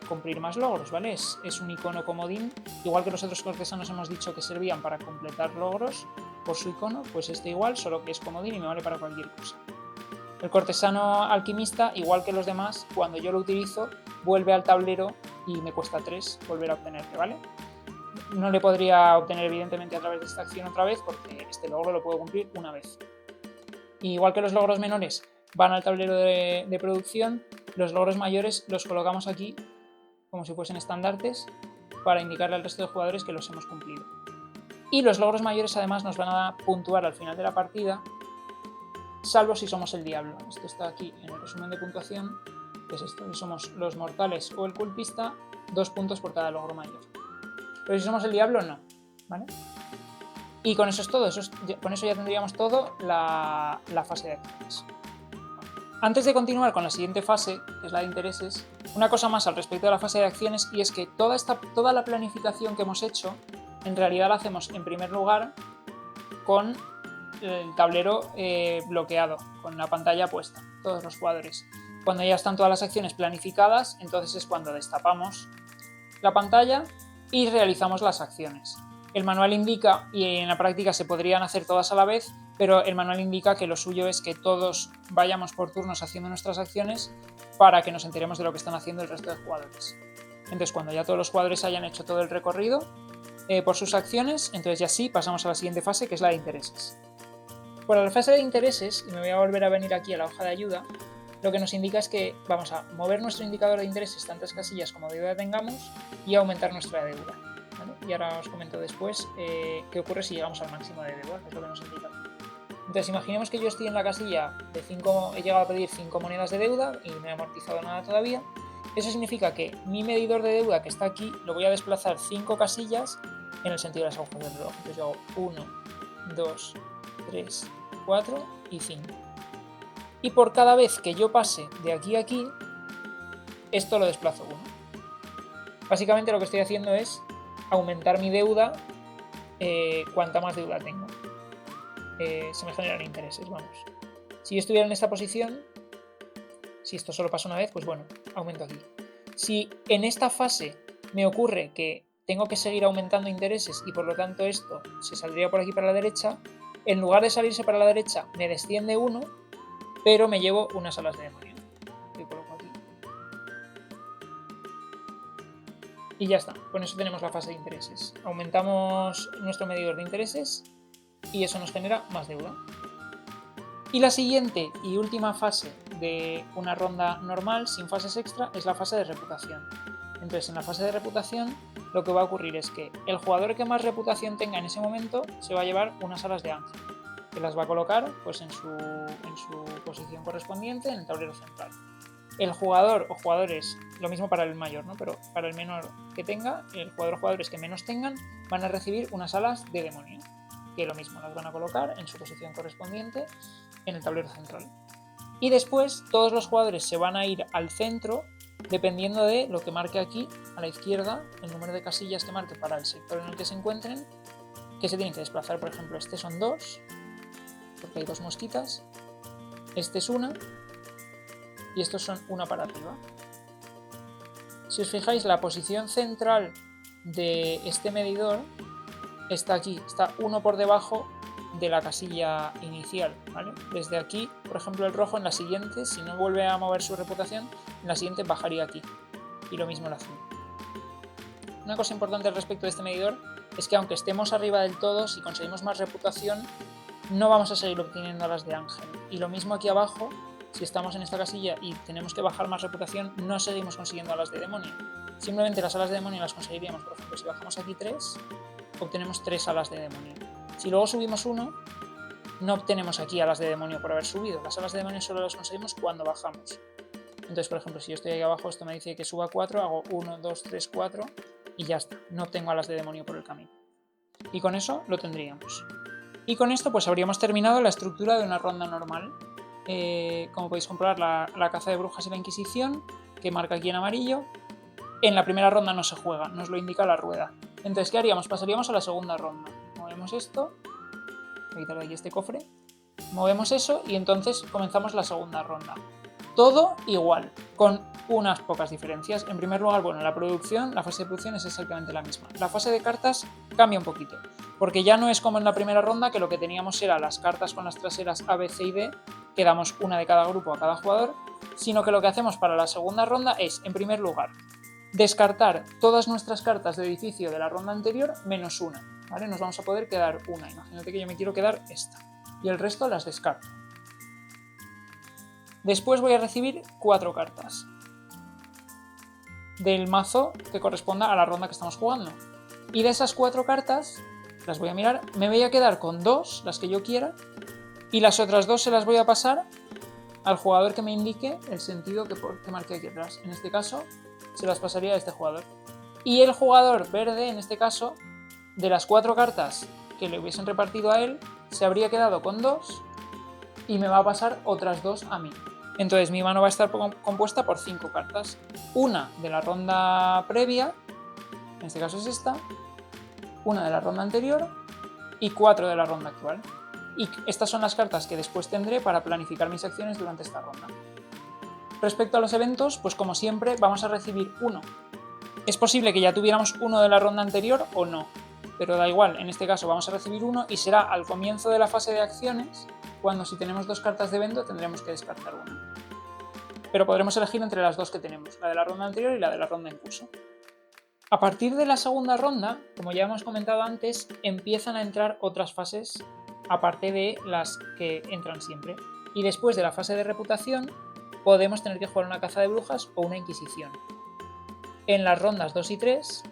cumplir más logros, ¿vale? Es un icono comodín, igual que los otros cortesanos hemos dicho que servían para completar logros por su icono, pues este igual, solo que es comodín y me vale para cualquier cosa. El cortesano alquimista, igual que los demás, cuando yo lo utilizo, vuelve al tablero y me cuesta 3 volver a obtenerle, ¿vale? No le podría obtener evidentemente a través de esta acción otra vez porque este logro lo puedo cumplir una vez. Y igual que los logros menores van al tablero de producción, los logros mayores los colocamos aquí como si fuesen estandartes para indicarle al resto de jugadores que los hemos cumplido. Y los logros mayores además nos van a puntuar al final de la partida salvo si somos el diablo. Esto está aquí en el resumen de puntuación, que es esto, si somos los mortales o el cultista, 2 puntos por cada logro mayor. Pero si somos el diablo, no, ¿vale? Y con eso es todo, con eso ya tendríamos todo la fase de acciones. Antes de continuar con la siguiente fase, que es la de intereses, una cosa más al respecto de la fase de acciones, y es que toda la planificación que hemos hecho, en realidad la hacemos en primer lugar con el tablero bloqueado, con la pantalla puesta, todos los jugadores. Cuando ya están todas las acciones planificadas, entonces es cuando destapamos la pantalla y realizamos las acciones. El manual indica, y en la práctica se podrían hacer todas a la vez, pero el manual indica que lo suyo es que todos vayamos por turnos haciendo nuestras acciones para que nos enteremos de lo que están haciendo el resto de jugadores. Entonces, cuando ya todos los jugadores hayan hecho todo el recorrido por sus acciones, entonces ya sí pasamos a la siguiente fase, que es la de intereses. Por la fase de intereses, y me voy a volver a venir aquí a la hoja de ayuda, lo que nos indica es que vamos a mover nuestro indicador de intereses tantas casillas como deuda tengamos y aumentar nuestra deuda. ¿Vale? Y ahora os comento después qué ocurre si llegamos al máximo de deuda, que es lo que nos indica. Entonces imaginemos que yo estoy en la casilla de 5, he llegado a pedir 5 monedas de deuda y no he amortizado nada todavía. Eso significa que mi medidor de deuda que está aquí lo voy a desplazar 5 casillas en el sentido de las agujas del reloj. Entonces yo hago 1, 2, 3, 4 y 5. Y por cada vez que yo pase de aquí a aquí, esto lo desplazo 1. Básicamente lo que estoy haciendo es aumentar mi deuda cuanta más deuda tengo. Se me generan intereses, vamos. Si yo estuviera en esta posición, si esto solo pasa una vez, pues bueno, aumento aquí. Si en esta fase me ocurre que tengo que seguir aumentando intereses y por lo tanto esto se saldría por aquí para la derecha, en lugar de salirse para la derecha me desciende 1, pero me llevo unas alas de demonio. Lo coloco aquí. Y ya está, con eso tenemos la fase de intereses. Aumentamos nuestro medidor de intereses y eso nos genera más deuda. Y la siguiente y última fase de una ronda normal, sin fases extra, es la fase de reputación. Entonces, en la fase de reputación, lo que va a ocurrir es que el jugador que más reputación tenga en ese momento se va a llevar unas alas de ángel, que las va a colocar pues, en su posición correspondiente en el tablero central. El jugador o jugadores, lo mismo para el mayor, ¿no? Pero para el menor que tenga, el jugador o jugadores que menos tengan van a recibir unas alas de demonio, que lo mismo las van a colocar en su posición correspondiente en el tablero central. Y después todos los jugadores se van a ir al centro dependiendo de lo que marque aquí a la izquierda, el número de casillas que marque para el sector en el que se encuentren, que se tienen que desplazar. Por ejemplo, este son 2, porque hay 2 mosquitas, este es 1 y estos son 1 para arriba. Si os fijáis, la posición central de este medidor está aquí, está 1 por debajo de la casilla inicial, ¿vale? Desde aquí, por ejemplo, el rojo en la siguiente, si no vuelve a mover su reputación, en la siguiente bajaría aquí. Y lo mismo el azul. Una cosa importante al respecto de este medidor es que aunque estemos arriba del todo, si conseguimos más reputación, no vamos a seguir obteniendo alas de ángel. Y lo mismo aquí abajo, si estamos en esta casilla y tenemos que bajar más reputación, no seguimos consiguiendo alas de demonio. Simplemente las alas de demonio las conseguiríamos, por ejemplo, si bajamos aquí 3, obtenemos 3 alas de demonio. Si luego subimos 1, no obtenemos aquí alas de demonio por haber subido. Las alas de demonio solo las conseguimos cuando bajamos. Entonces, por ejemplo, si yo estoy aquí abajo, esto me dice que suba 4, hago 1, 2, 3, 4 y ya está. No obtengo alas de demonio por el camino. Y con eso lo tendríamos. Y con esto pues habríamos terminado la estructura de una ronda normal. Como podéis comprobar, la caza de brujas y la inquisición, que marca aquí en amarillo. En la primera ronda no se juega, nos lo indica la rueda. Entonces, ¿qué haríamos? Pasaríamos a la segunda ronda. Movemos esto, voy a quitar de aquí este cofre, movemos eso y entonces comenzamos la segunda ronda. Todo igual, con unas pocas diferencias. En primer lugar, bueno, la fase de producción es exactamente la misma. La fase de cartas cambia un poquito, porque ya no es como en la primera ronda, que lo que teníamos era las cartas con las traseras A, B, C y D, que damos una de cada grupo a cada jugador, sino que lo que hacemos para la segunda ronda es, en primer lugar, descartar todas nuestras cartas de edificio de la ronda anterior menos una, ¿vale? Nos vamos a poder quedar una. Imagínate que yo me quiero quedar esta y el resto las descarto. Después voy a recibir 4 cartas del mazo que corresponda a la ronda que estamos jugando. Y de esas 4 cartas, las voy a mirar, me voy a quedar con 2, las que yo quiera, Y las otras 2 se las voy a pasar al jugador que me indique el sentido que marque aquí atrás. En este caso, se las pasaría a este jugador. Y el jugador verde, en este caso, de las 4 cartas que le hubiesen repartido a él, se habría quedado con 2 y me va a pasar otras 2 a mí. Entonces mi mano va a estar compuesta por 5 cartas. Una de la ronda previa, en este caso es esta, una de la ronda anterior y 4 de la ronda actual. Y estas son las cartas que después tendré para planificar mis acciones durante esta ronda. Respecto a los eventos, pues como siempre vamos a recibir uno. Es posible que ya tuviéramos uno de la ronda anterior o no, pero da igual, en este caso vamos a recibir uno y será al comienzo de la fase de acciones, cuando si tenemos 2 cartas de evento tendremos que descartar una. Pero podremos elegir entre las 2 que tenemos, la de la ronda anterior y la de la ronda en curso. A partir de la segunda ronda, como ya hemos comentado antes, empiezan a entrar otras fases aparte de las que entran siempre. Y después de la fase de reputación, podemos tener que jugar una caza de brujas o una inquisición. En las rondas 2 y 3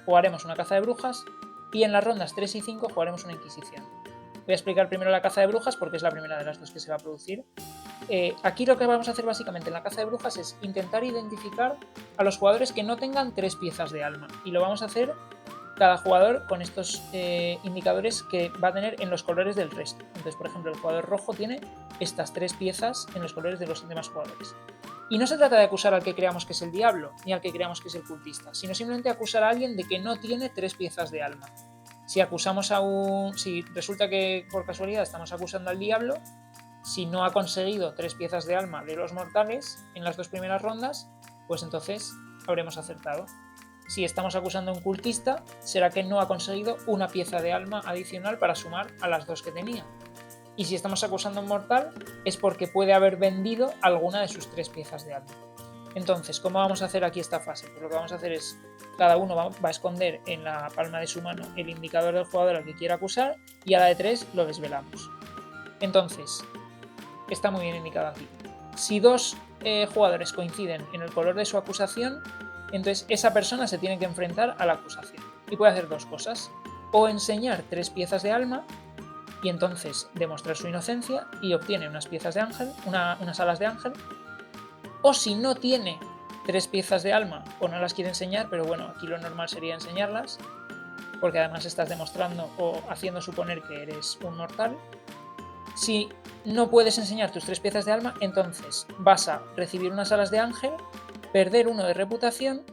jugaremos una caza de brujas y en las rondas 3 y 5 jugaremos una inquisición. Voy a explicar primero la caza de brujas porque es la primera de las 2 que se va a producir. Aquí lo que vamos a hacer básicamente en la caza de brujas es intentar identificar a los jugadores que no tengan 3 piezas de alma. Y lo vamos a hacer cada jugador con estos indicadores que va a tener en los colores del resto. Entonces, por ejemplo, el jugador rojo tiene estas 3 piezas en los colores de los demás jugadores. Y no se trata de acusar al que creamos que es el diablo, ni al que creamos que es el cultista, sino simplemente acusar a alguien de que no tiene 3 piezas de alma. Si resulta que por casualidad estamos acusando al diablo, si no ha conseguido 3 piezas de alma de los mortales en las 2 primeras rondas, pues entonces habremos acertado. Si estamos acusando a un cultista, será que no ha conseguido una pieza de alma adicional para sumar a las 2 que tenía. Y si estamos acusando a un mortal, es porque puede haber vendido alguna de sus 3 piezas de alma. Entonces, ¿cómo vamos a hacer aquí esta fase? Pues lo que vamos a hacer es, cada uno va a esconder en la palma de su mano el indicador del jugador al que quiera acusar y a la de 3 lo desvelamos. Entonces, está muy bien indicado aquí. Si 2 jugadores coinciden en el color de su acusación, entonces esa persona se tiene que enfrentar a la acusación. Y puede hacer 2 cosas. O enseñar 3 piezas de alma y entonces demostrar su inocencia y obtiene unas piezas de ángel, unas alas de ángel. O si no tiene 3 piezas de alma o no las quiere enseñar, pero bueno, aquí lo normal sería enseñarlas, porque además estás demostrando o haciendo suponer que eres un mortal. Si no puedes enseñar tus 3 piezas de alma, entonces vas a recibir unas alas de ángel, perder 1 de reputación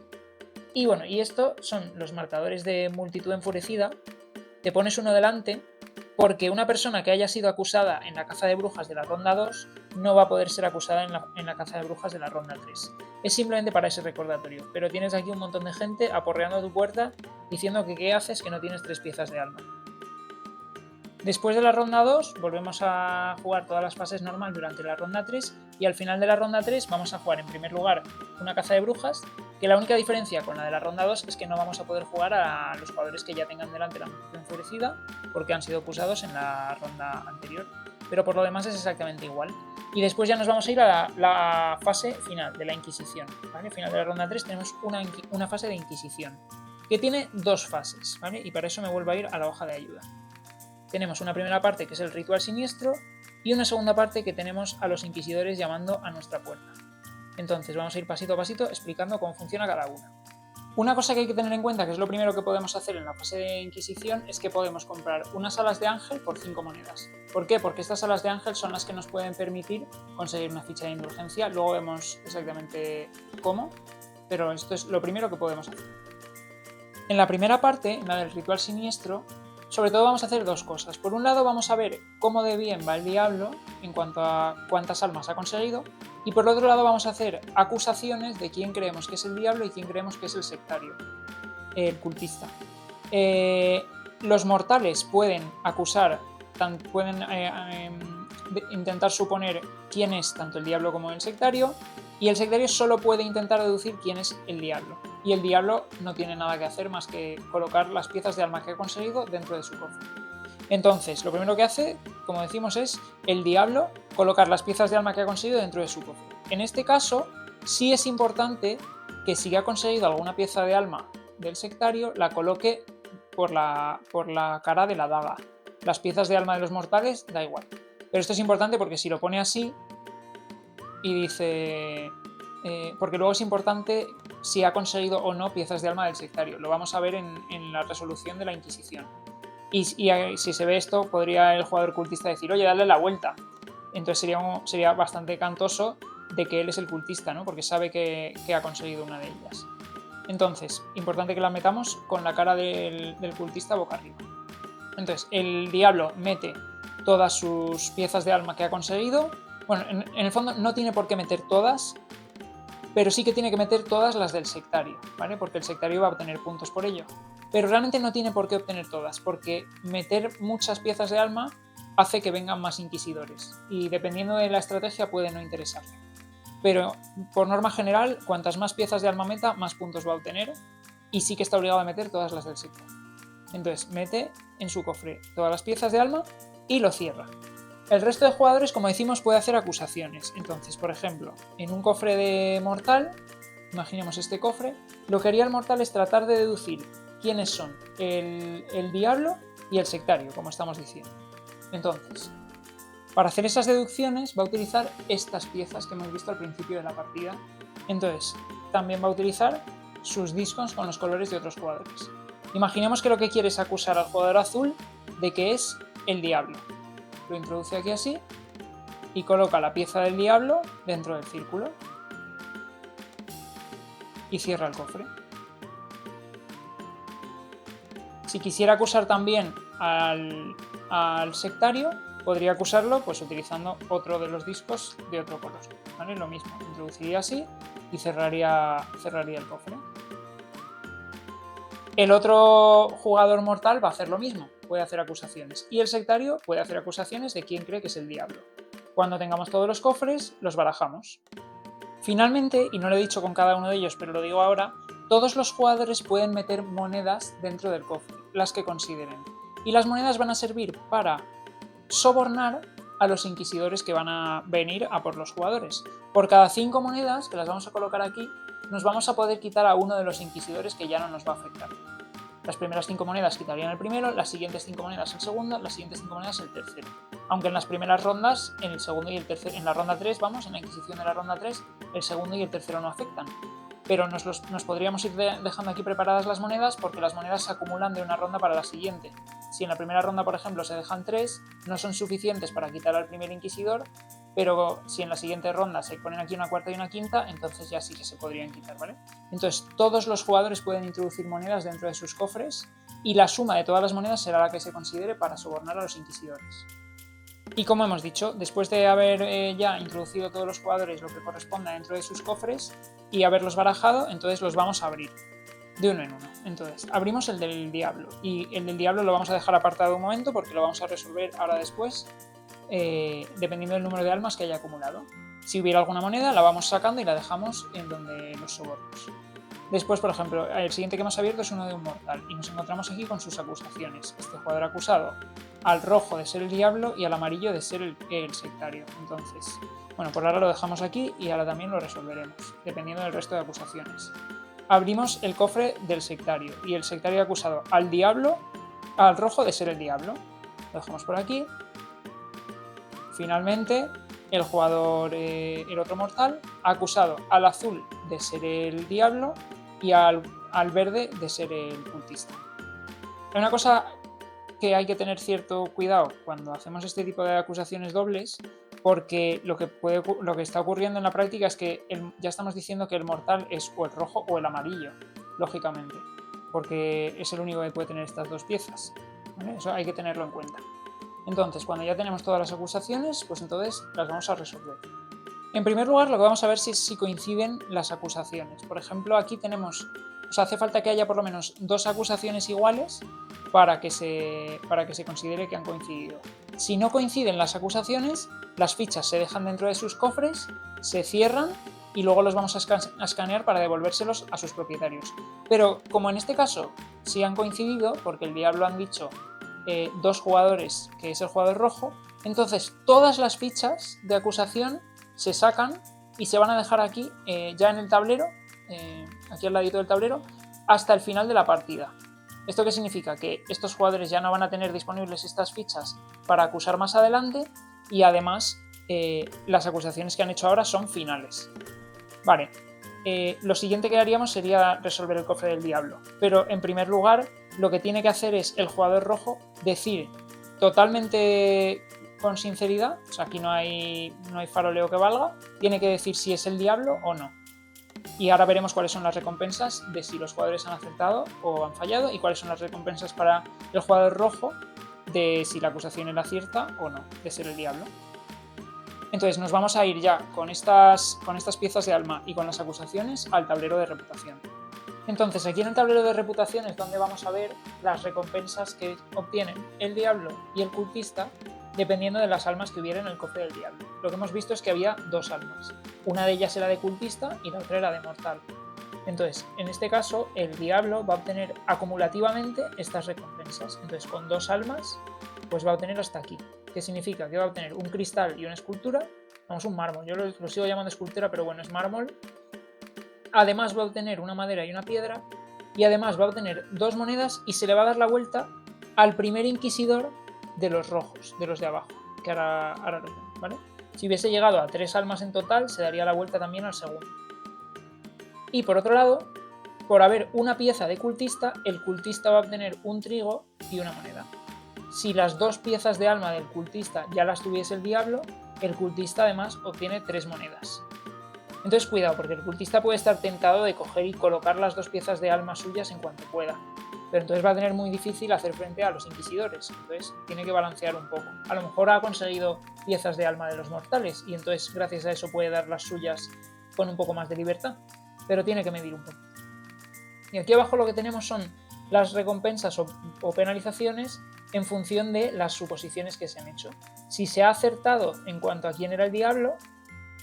y bueno, y esto son los marcadores de multitud enfurecida. Te pones uno delante porque una persona que haya sido acusada en la caza de brujas de la ronda 2 no va a poder ser acusada en la caza de brujas de la ronda 3. Es simplemente para ese recordatorio, pero tienes aquí un montón de gente aporreando a tu puerta diciendo que qué haces que no tienes 3 piezas de alma. Después de la ronda 2 volvemos a jugar todas las fases normal durante la ronda 3 y al final de la ronda 3 vamos a jugar en primer lugar una caza de brujas, que la única diferencia con la de la ronda 2 es que no vamos a poder jugar a los jugadores que ya tengan delante la multitud enfurecida porque han sido acusados en la ronda anterior, pero por lo demás es exactamente igual. Y después ya nos vamos a ir a la fase final de la Inquisición, ¿vale? Al final de la ronda 3 tenemos una fase de Inquisición que tiene 2 fases, ¿vale? Y para eso me vuelvo a ir a la hoja de ayuda. Tenemos una primera parte que es el ritual siniestro y una segunda parte que tenemos a los inquisidores llamando a nuestra puerta. Entonces vamos a ir pasito a pasito explicando cómo funciona cada una. Una cosa que hay que tener en cuenta, que es lo primero que podemos hacer en la fase de Inquisición, es que podemos comprar unas alas de ángel por 5 monedas. ¿Por qué? Porque estas alas de ángel son las que nos pueden permitir conseguir una ficha de indulgencia. Luego vemos exactamente cómo, pero esto es lo primero que podemos hacer. En la primera parte, en la del ritual siniestro, sobre todo vamos a hacer 2 cosas. Por un lado vamos a ver cómo de bien va el diablo en cuanto a cuántas almas ha conseguido y por otro lado vamos a hacer acusaciones de quién creemos que es el diablo y quién creemos que es el sectario, el cultista. Los mortales pueden acusar, pueden intentar suponer quién es tanto el diablo como el sectario y el sectario solo puede intentar deducir quién es el diablo. Y el diablo no tiene nada que hacer más que colocar las piezas de alma que ha conseguido dentro de su cofre. Entonces, lo primero que hace, como decimos, es el diablo colocar las piezas de alma que ha conseguido dentro de su cofre. En este caso, sí es importante que si ha conseguido alguna pieza de alma del sectario, la coloque por la cara de la daga. Las piezas de alma de los mortales da igual. Pero esto es importante porque si lo pone así y dice... porque luego es importante si ha conseguido o no piezas de alma del sectario. Lo vamos a ver en la resolución de la Inquisición. Y si se ve esto, podría el jugador cultista decir, oye, dale la vuelta. Entonces sería bastante cantoso de que él es el cultista, ¿no? Porque sabe que ha conseguido una de ellas. Entonces, importante que la metamos con la cara del cultista boca arriba. Entonces, el diablo mete todas sus piezas de alma que ha conseguido. Bueno, en el fondo no tiene por qué meter todas, pero sí que tiene que meter todas las del sectario, ¿vale? Porque el sectario va a obtener puntos por ello. Pero realmente no tiene por qué obtener todas, porque meter muchas piezas de alma hace que vengan más inquisidores, y dependiendo de la estrategia puede no interesarle. Pero por norma general, cuantas más piezas de alma meta, más puntos va a obtener, y sí que está obligado a meter todas las del sectario. Entonces mete en su cofre todas las piezas de alma y lo cierra. El resto de jugadores, como decimos, puede hacer acusaciones. Entonces, por ejemplo, en un cofre de mortal, imaginemos este cofre, lo que haría el mortal es tratar de deducir quiénes son el diablo y el sectario, como estamos diciendo. Entonces, para hacer esas deducciones va a utilizar estas piezas que hemos visto al principio de la partida. Entonces, también va a utilizar sus discos con los colores de otros jugadores. Imaginemos que lo que quiere es acusar al jugador azul de que es el diablo. Lo introduce aquí así y coloca la pieza del diablo dentro del círculo y cierra el cofre. Si quisiera acusar también al sectario, podría acusarlo pues utilizando otro de los discos de otro color, ¿vale? Lo mismo, introduciría así y cerraría el cofre. El otro jugador mortal va a hacer lo mismo, puede hacer acusaciones, y el sectario puede hacer acusaciones de quién cree que es el diablo. Cuando tengamos todos los cofres, los barajamos. Finalmente, y no lo he dicho con cada uno de ellos, pero lo digo ahora, todos los jugadores pueden meter monedas dentro del cofre, las que consideren. Y las monedas van a servir para sobornar a los inquisidores que van a venir a por los jugadores. Por cada 5 monedas, que las vamos a colocar aquí, nos vamos a poder quitar a uno de los inquisidores que ya no nos va a afectar. Las primeras 5 monedas quitarían el primero, las siguientes 5 monedas el segundo, las siguientes 5 monedas el tercero. Aunque en las primeras rondas, en el segundo y el tercero, en la ronda 3, en la Inquisición de la ronda 3, el segundo y el tercero no afectan. Pero nos podríamos ir dejando aquí preparadas las monedas porque las monedas se acumulan de una ronda para la siguiente. Si en la primera ronda, por ejemplo, se dejan 3, no son suficientes para quitar al primer inquisidor, pero si en la siguiente ronda se ponen aquí una cuarta y una quinta, entonces ya sí que se podrían quitar, ¿vale? Entonces todos los jugadores pueden introducir monedas dentro de sus cofres y la suma de todas las monedas será la que se considere para sobornar a los inquisidores. Y como hemos dicho, después de haber ya introducido todos los jugadores lo que corresponda dentro de sus cofres y haberlos barajado, entonces los vamos a abrir de uno en uno. Entonces, abrimos el del diablo, y el del diablo lo vamos a dejar apartado un momento porque lo vamos a resolver ahora después, dependiendo del número de almas que haya acumulado. Si hubiera alguna moneda, la vamos sacando y la dejamos en donde los sobornos. Después, por ejemplo, el siguiente que hemos abierto es uno de un mortal y nos encontramos aquí con sus acusaciones. Este jugador acusado al rojo de ser el diablo y al amarillo de ser el sectario. Entonces, bueno, por ahora lo dejamos aquí y ahora también lo resolveremos, dependiendo del resto de acusaciones. Abrimos el cofre del sectario y el sectario acusado al diablo, al rojo de ser el diablo. Lo dejamos por aquí. Finalmente, el jugador, el otro mortal, ha acusado al azul de ser el diablo y al verde de ser el cultista. Hay una cosa que hay que tener cierto cuidado cuando hacemos este tipo de acusaciones dobles, porque lo que está ocurriendo en la práctica es que ya estamos diciendo que el mortal es o el rojo o el amarillo, lógicamente, porque es el único que puede tener estas dos piezas, ¿vale? Eso hay que tenerlo en cuenta. Entonces, cuando ya tenemos todas las acusaciones, pues entonces las vamos a resolver. En primer lugar, lo que vamos a ver es si coinciden las acusaciones. Por ejemplo, aquí tenemos, hace falta que haya por lo menos 2 acusaciones iguales para que se considere que han coincidido. Si no coinciden las acusaciones, las fichas se dejan dentro de sus cofres, se cierran y luego los vamos a escanear para devolvérselos a sus propietarios. Pero como en este caso sí han coincidido, porque el diablo han dicho 2 jugadores, que es el jugador rojo, entonces todas las fichas de acusación se sacan y se van a dejar aquí ya en el tablero, aquí al ladito del tablero, hasta el final de la partida. ¿Esto qué significa? Que estos jugadores ya no van a tener disponibles estas fichas para acusar más adelante y además las acusaciones que han hecho ahora son finales. Vale, lo siguiente que haríamos sería resolver el cofre del diablo, pero en primer lugar lo que tiene que hacer es el jugador rojo decir totalmente con sinceridad, o sea, aquí no hay faroleo que valga, tiene que decir si es el diablo o no. Y ahora veremos cuáles son las recompensas de si los jugadores han acertado o han fallado y cuáles son las recompensas para el jugador rojo de si la acusación era cierta o no, de ser el diablo. Entonces nos vamos a ir ya con estas piezas de alma y con las acusaciones al tablero de reputación. Entonces aquí en el tablero de reputación es donde vamos a ver las recompensas que obtienen el diablo y el cultista dependiendo de las almas que hubiera en el cofre del diablo. Lo que hemos visto es que había dos almas. Una de ellas era de cultista y la otra era de mortal. Entonces, en este caso, el diablo va a obtener acumulativamente estas recompensas. Entonces, con dos almas, pues va a obtener hasta aquí. ¿Qué significa? Que va a obtener un cristal y una escultura. Vamos, un mármol. Yo lo sigo llamando escultura, pero bueno, es mármol. Además va a obtener una madera y una piedra. Y además va a obtener dos monedas y se le va a dar la vuelta al primer inquisidor de los rojos, de los de abajo, que ahora lo vemos, ¿vale? Si hubiese llegado a 3 almas en total, se daría la vuelta también al segundo. Y por otro lado, por haber una pieza de cultista, el cultista va a obtener un trigo y una moneda. Si las dos piezas de alma del cultista ya las tuviese el diablo, el cultista además obtiene 3 monedas. Entonces cuidado, porque el cultista puede estar tentado de coger y colocar las dos piezas de alma suyas en cuanto pueda. Pero entonces va a tener muy difícil hacer frente a los inquisidores, entonces tiene que balancear un poco. A lo mejor ha conseguido piezas de alma de los mortales y entonces gracias a eso puede dar las suyas con un poco más de libertad, pero tiene que medir un poco. Y aquí abajo lo que tenemos son las recompensas o penalizaciones en función de las suposiciones que se han hecho. Si se ha acertado en cuanto a quién era el diablo,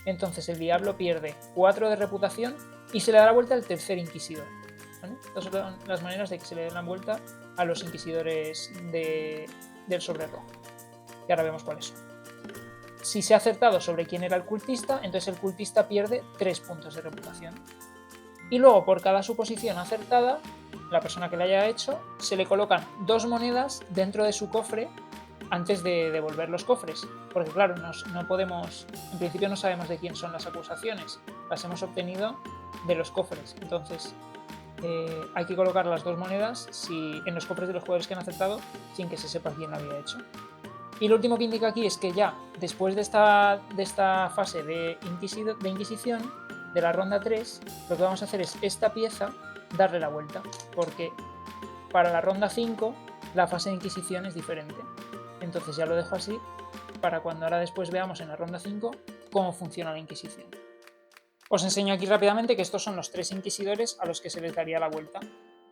entonces el diablo pierde 4 de reputación y se le da la vuelta al tercer inquisidor. ¿Vale? Estas son las maneras de que se le den la vuelta a los inquisidores del sobre rojo. Y ahora vemos cuáles son. Si se ha acertado sobre quién era el cultista, entonces el cultista pierde 3 puntos de reputación. Y luego, por cada suposición acertada, la persona que la haya hecho, se le colocan 2 monedas dentro de su cofre antes de devolver los cofres. Porque claro, no podemos, en principio no sabemos de quién son las acusaciones. Las hemos obtenido de los cofres. Entonces, hay que colocar las 2 monedas en los cofres de los jugadores que han acertado sin que se sepa quién lo había hecho. Y lo último que indica aquí es que ya después de esta fase de Inquisición, de la ronda 3, lo que vamos a hacer es esta pieza darle la vuelta, porque para la ronda 5 la fase de Inquisición es diferente. Entonces ya lo dejo así para cuando ahora después veamos en la ronda 5 cómo funciona la Inquisición. Os enseño aquí rápidamente que estos son los 3 inquisidores a los que se les daría la vuelta.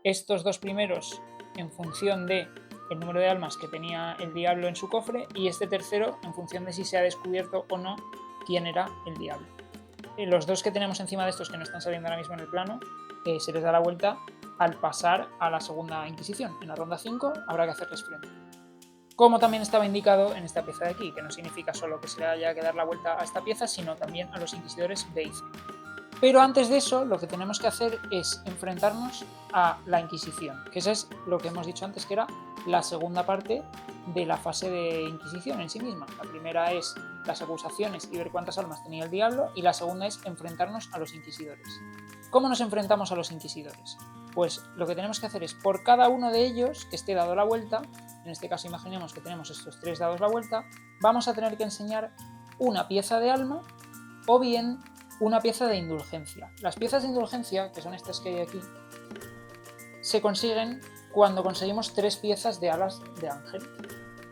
Estos 2 primeros en función de el número de almas que tenía el diablo en su cofre y este tercero en función de si se ha descubierto o no quién era el diablo. Los 2 que tenemos encima de estos que no están saliendo ahora mismo en el plano, se les da la vuelta al pasar a la segunda Inquisición. En la ronda 5 habrá que hacerles frente. Como también estaba indicado en esta pieza de aquí, que no significa solo que se le haya que dar la vuelta a esta pieza, sino también a los inquisidores B y C. Pero antes de eso, lo que tenemos que hacer es enfrentarnos a la Inquisición, que eso es lo que hemos dicho antes, que era la segunda parte de la fase de Inquisición en sí misma. La primera es las acusaciones y ver cuántas almas tenía el diablo, y la segunda es enfrentarnos a los inquisidores. ¿Cómo nos enfrentamos a los inquisidores? Pues lo que tenemos que hacer es, por cada uno de ellos que esté dado la vuelta, en este caso imaginemos que tenemos estos 3 dados la vuelta, vamos a tener que enseñar una pieza de alma o bien una pieza de indulgencia. Las piezas de indulgencia, que son estas que hay aquí, se consiguen cuando conseguimos 3 piezas de alas de ángel.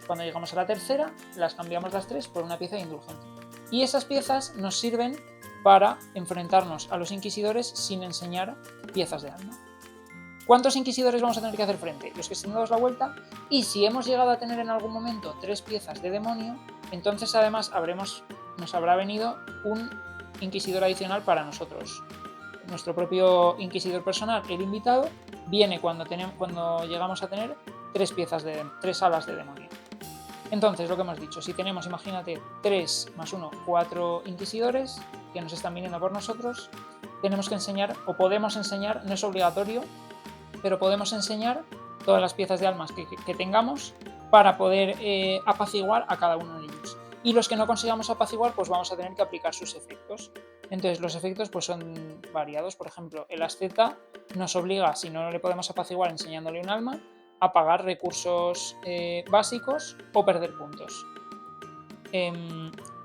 Cuando llegamos a la tercera, las cambiamos las 3 por una pieza de indulgencia. Y esas piezas nos sirven para enfrentarnos a los inquisidores sin enseñar piezas de alma. ¿Cuántos inquisidores vamos a tener que hacer frente? Los que estén dados la vuelta, y si hemos llegado a tener en algún momento 3 piezas de demonio, entonces además nos habrá venido un inquisidor adicional para nosotros. Nuestro propio inquisidor personal, el invitado, viene cuando llegamos a tener 3 alas de demonio. Entonces, lo que hemos dicho, si tenemos, imagínate, 3 más 1, 4 inquisidores que nos están viniendo por nosotros, tenemos que enseñar, o podemos enseñar, no es obligatorio, pero podemos enseñar todas las piezas de almas que tengamos para poder apaciguar a cada uno de ellos. y los que no consigamos apaciguar pues vamos a tener que aplicar sus efectos. Entonces los efectos pues son variados, por ejemplo el asceta nos obliga, si no le podemos apaciguar enseñándole un alma, a pagar recursos básicos o perder puntos.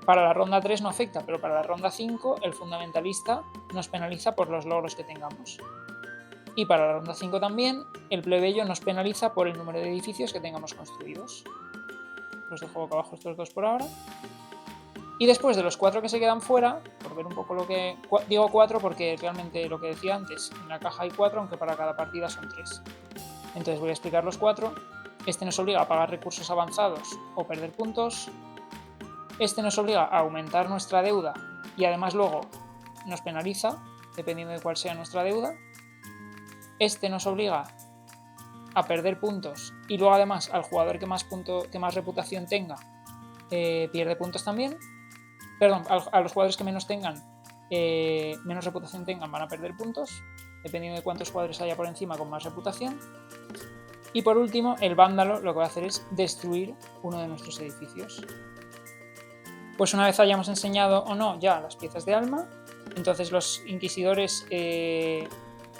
Para la ronda 3 no afecta, pero para la ronda 5 el fundamentalista nos penaliza por los logros que tengamos. Y para la ronda 5 también, el plebeyo nos penaliza por el número de edificios que tengamos construidos. Los dejo boca abajo estos dos por ahora. Y después de los 4 que se quedan fuera, por ver un poco lo que... Digo 4 porque realmente lo que decía antes, en la caja hay 4, aunque para cada partida son 3. Entonces voy a explicar los 4. Este nos obliga a pagar recursos avanzados o perder puntos. Este nos obliga a aumentar nuestra deuda y además luego nos penaliza, dependiendo de cuál sea nuestra deuda. Este nos obliga a perder puntos y luego además al jugador que más reputación tenga pierde puntos también. Perdón, a los jugadores que menos reputación tengan van a perder puntos, dependiendo de cuántos jugadores haya por encima con más reputación. Y por último, el vándalo lo que va a hacer es destruir uno de nuestros edificios. Pues una vez hayamos enseñado o no ya las piezas de alma, entonces los inquisidores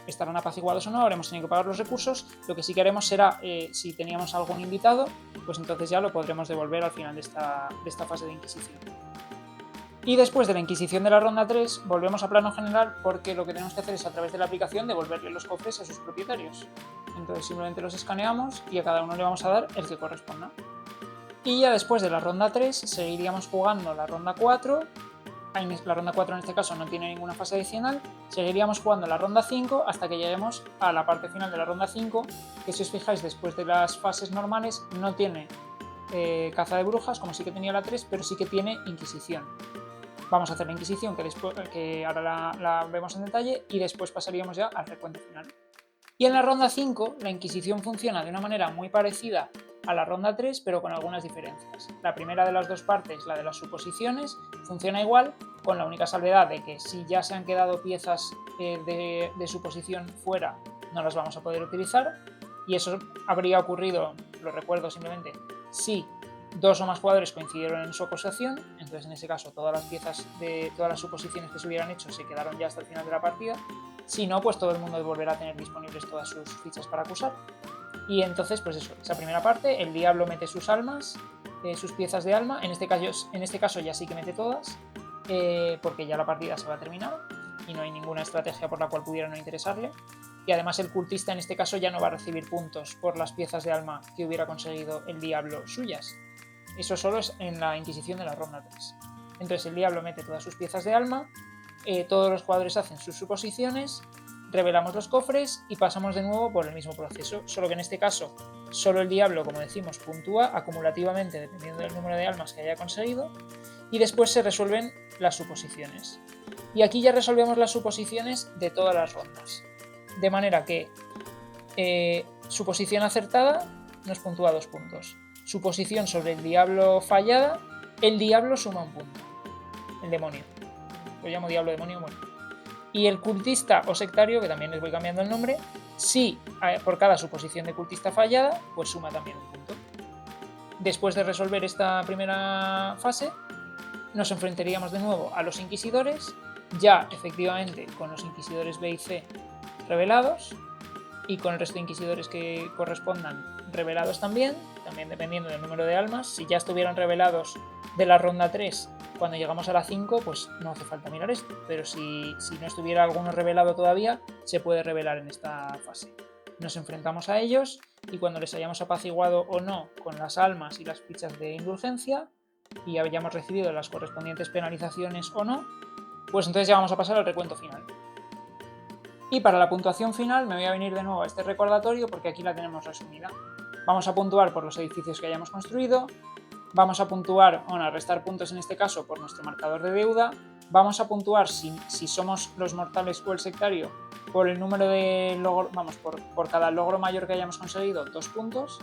estarán apaciguados o no, habremos tenido que pagar los recursos. Lo que sí que haremos será, si teníamos algún invitado, pues entonces ya lo podremos devolver al final de esta fase de Inquisición. Y después de la Inquisición de la ronda 3, volvemos a plano general porque lo que tenemos que hacer es a través de la aplicación devolverle los cofres a sus propietarios. Entonces simplemente los escaneamos y a cada uno le vamos a dar el que corresponda. Y ya después de la ronda 3 seguiríamos jugando la ronda 4. La ronda 4 en este caso no tiene ninguna fase adicional. Seguiríamos jugando la ronda 5 hasta que lleguemos a la parte final de la ronda 5, que si os fijáis después de las fases normales no tiene caza de brujas como sí que tenía la 3, pero sí que tiene Inquisición. Vamos a hacer la Inquisición que ahora la vemos en detalle y después pasaríamos ya al recuento final. Y en la ronda 5 la Inquisición funciona de una manera muy parecida a la ronda 3, pero con algunas diferencias. La primera de las dos partes, la de las suposiciones, funciona igual, con la única salvedad de que si ya se han quedado piezas de suposición fuera, no las vamos a poder utilizar, y eso habría ocurrido, lo recuerdo simplemente, si 2 o más jugadores coincidieron en su acusación. Entonces en ese caso todas las piezas de todas las suposiciones que se hubieran hecho se quedaron ya hasta el final de la partida. Si no, pues todo el mundo volverá a tener disponibles todas sus fichas para acusar. Y entonces, pues eso, esa primera parte, el diablo mete sus almas, sus piezas de alma, en este caso ya sí que mete todas, porque ya la partida se va a terminar y no hay ninguna estrategia por la cual pudiera no interesarle. Y además el cultista en este caso ya no va a recibir puntos por las piezas de alma que hubiera conseguido el diablo suyas. Eso solo es en la Inquisición de la ronda 3. Entonces el diablo mete todas sus piezas de alma, todos los jugadores hacen sus suposiciones, revelamos los cofres y pasamos de nuevo por el mismo proceso, solo que en este caso solo el diablo, como decimos, puntúa acumulativamente dependiendo del número de almas que haya conseguido y después se resuelven las suposiciones. Y aquí ya resolvemos las suposiciones de todas las rondas, de manera que suposición acertada nos puntúa 2 puntos, suposición sobre el diablo fallada, el diablo suma 1 punto, el demonio, lo llamo diablo demonio, bueno. Y el cultista o sectario, que también les voy cambiando el nombre, si por cada suposición de cultista fallada, pues suma también 1 punto. Después de resolver esta primera fase, nos enfrentaríamos de nuevo a los inquisidores, ya efectivamente con los inquisidores B y C revelados, y con el resto de inquisidores que correspondan revelados también dependiendo del número de almas. Si ya estuvieran revelados de la ronda 3, cuando llegamos a la 5, pues no hace falta mirar esto, pero si no estuviera alguno revelado todavía, se puede revelar en esta fase. Nos enfrentamos a ellos y cuando les hayamos apaciguado o no con las almas y las fichas de indulgencia y hayamos recibido las correspondientes penalizaciones o no, pues entonces ya vamos a pasar al recuento final. Y para la puntuación final me voy a venir de nuevo a este recordatorio porque aquí la tenemos resumida. Vamos a puntuar por los edificios que hayamos construido, vamos a puntuar, a restar puntos en este caso por nuestro marcador de deuda, vamos a puntuar si somos los mortales o el sectario por el número de logros, por cada logro mayor que hayamos conseguido 2 puntos,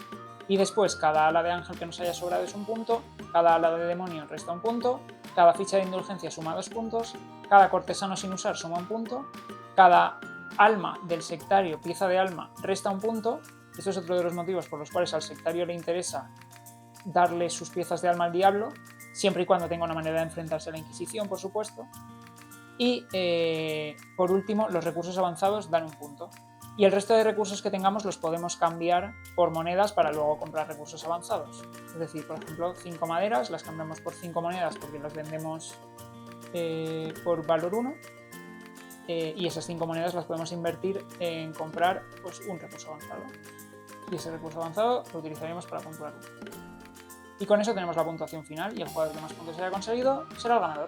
y después cada ala de ángel que nos haya sobrado es 1 punto, cada ala de demonio resta 1 punto, cada ficha de indulgencia suma 2 puntos, cada cortesano sin usar suma 1 punto, cada alma del sectario, pieza de alma, resta 1 punto. Esto es otro de los motivos por los cuales al sectario le interesa darle sus piezas de alma al diablo, siempre y cuando tenga una manera de enfrentarse a la Inquisición, por supuesto. Y por último, los recursos avanzados dan un punto. Y el resto de recursos que tengamos los podemos cambiar por monedas para luego comprar recursos avanzados. Es decir, por ejemplo, 5 maderas las cambiamos por 5 monedas porque las vendemos por valor 1. Y esas 5 monedas las podemos invertir en comprar pues, un recurso avanzado. Y ese recurso avanzado lo utilizaremos para puntuarlo. Y con eso tenemos la puntuación final y el jugador que más puntos haya conseguido será el ganador.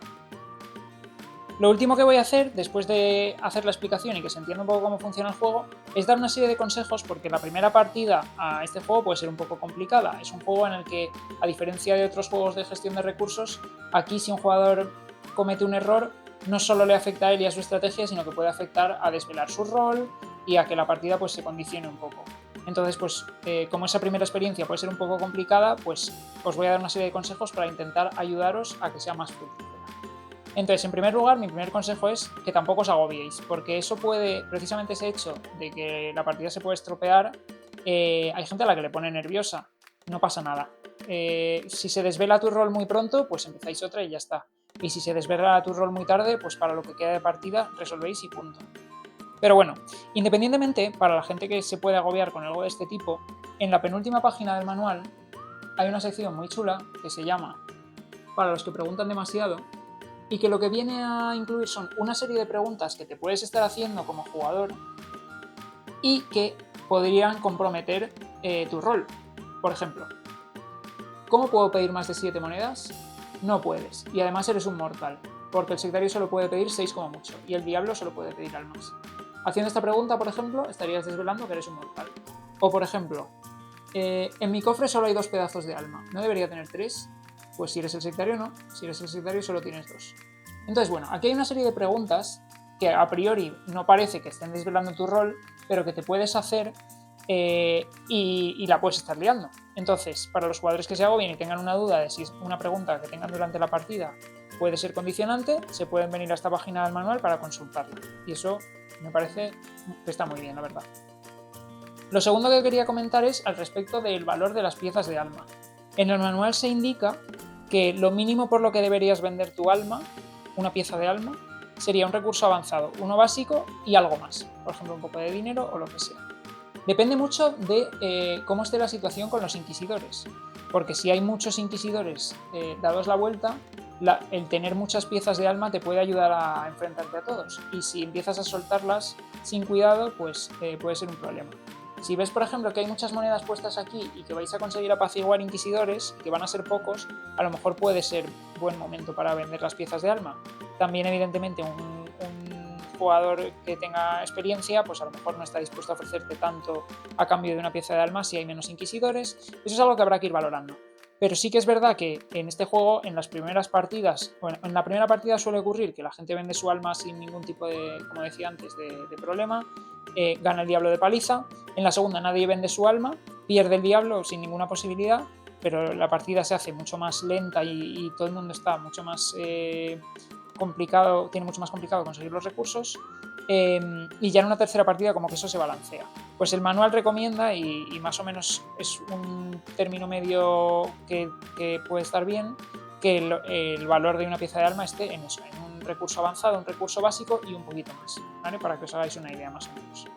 Lo último que voy a hacer, después de hacer la explicación y que se entienda un poco cómo funciona el juego, es dar una serie de consejos porque la primera partida a este juego puede ser un poco complicada. Es un juego en el que, a diferencia de otros juegos de gestión de recursos, aquí si un jugador comete un error, no solo le afecta a él y a su estrategia, sino que puede afectar a desvelar su rol y a que la partida pues, se condicione un poco. Entonces, pues, como esa primera experiencia puede ser un poco complicada, pues os voy a dar una serie de consejos para intentar ayudaros a que sea más fructífera. Entonces, en primer lugar, mi primer consejo es que tampoco os agobiéis, porque eso puede, precisamente ese hecho de que la partida se puede estropear, hay gente a la que le pone nerviosa, no pasa nada. Si se desvela tu rol muy pronto, pues empezáis otra y ya está. Y si se desvela tu rol muy tarde, pues para lo que queda de partida resolvéis y punto. Pero bueno, independientemente, para la gente que se puede agobiar con algo de este tipo, en la penúltima página del manual hay una sección muy chula que se llama Para los que preguntan demasiado, y que lo que viene a incluir son una serie de preguntas que te puedes estar haciendo como jugador y que podrían comprometer tu rol. Por ejemplo, ¿cómo puedo pedir más de 7 monedas? No puedes, y además eres un mortal, porque el sectario solo puede pedir 6 como mucho, y el diablo solo puede pedir almas. Haciendo esta pregunta, por ejemplo, estarías desvelando que eres un mortal. O por ejemplo, en mi cofre solo hay 2 pedazos de alma, ¿no debería tener 3? Pues si eres el sectario no, si eres el sectario solo tienes 2. Entonces, bueno, aquí hay una serie de preguntas que a priori no parece que estén desvelando tu rol, pero que te puedes hacer y la puedes estar liando. Entonces, para los jugadores que se agobien y tengan una duda de si es una pregunta que tengan durante la partida puede ser condicionante, se pueden venir a esta página del manual para consultarla. Y eso me parece que está muy bien, la verdad. Lo segundo que quería comentar es al respecto del valor de las piezas de alma. En el manual se indica que lo mínimo por lo que deberías vender tu alma, una pieza de alma, sería un recurso avanzado, uno básico y algo más, por ejemplo un poco de dinero o lo que sea. Depende mucho de cómo esté la situación con los inquisidores, porque si hay muchos inquisidores dados la vuelta, el tener muchas piezas de alma te puede ayudar a enfrentarte a todos, y si empiezas a soltarlas sin cuidado, pues puede ser un problema. Si ves, por ejemplo, que hay muchas monedas puestas aquí y que vais a conseguir apaciguar inquisidores, que van a ser pocos, a lo mejor puede ser buen momento para vender las piezas de alma. También, evidentemente, un jugador que tenga experiencia, pues a lo mejor no está dispuesto a ofrecerte tanto a cambio de una pieza de alma si hay menos inquisidores. Eso es algo que habrá que ir valorando. Pero sí que es verdad que en este juego, en las primeras partidas, bueno, en la primera partida suele ocurrir que la gente vende su alma sin ningún tipo de, como decía antes, de problema. Gana el diablo de paliza. En la segunda nadie vende su alma, pierde el diablo sin ninguna posibilidad, pero la partida se hace mucho más lenta y todo el mundo está mucho más complicado, tiene mucho más complicado conseguir los recursos. Y ya en una tercera partida como que eso se balancea. Pues el manual recomienda, y más o menos es un término medio que puede estar bien, que el valor de una pieza de alma esté en eso, en un recurso avanzado, un recurso básico y un poquito más, ¿vale? Para que os hagáis una idea más o menos.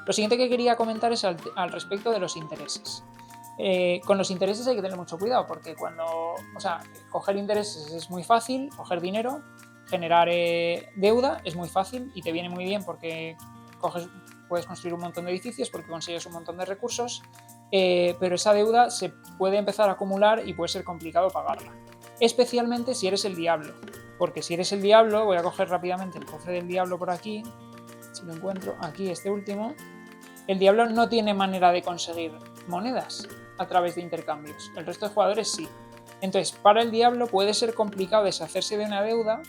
Lo siguiente que quería comentar es al respecto de los intereses. Con los intereses hay que tener mucho cuidado porque coger intereses es muy fácil, coger dinero, generar deuda es muy fácil y te viene muy bien porque puedes construir un montón de edificios porque consigues un montón de recursos, pero esa deuda se puede empezar a acumular y puede ser complicado pagarla. Especialmente si eres el diablo, porque si eres el diablo, voy a coger rápidamente el cofre del diablo por aquí, si lo encuentro, aquí este último. El diablo no tiene manera de conseguir monedas a través de intercambios, el resto de jugadores sí. Entonces, para el diablo puede ser complicado deshacerse de una deuda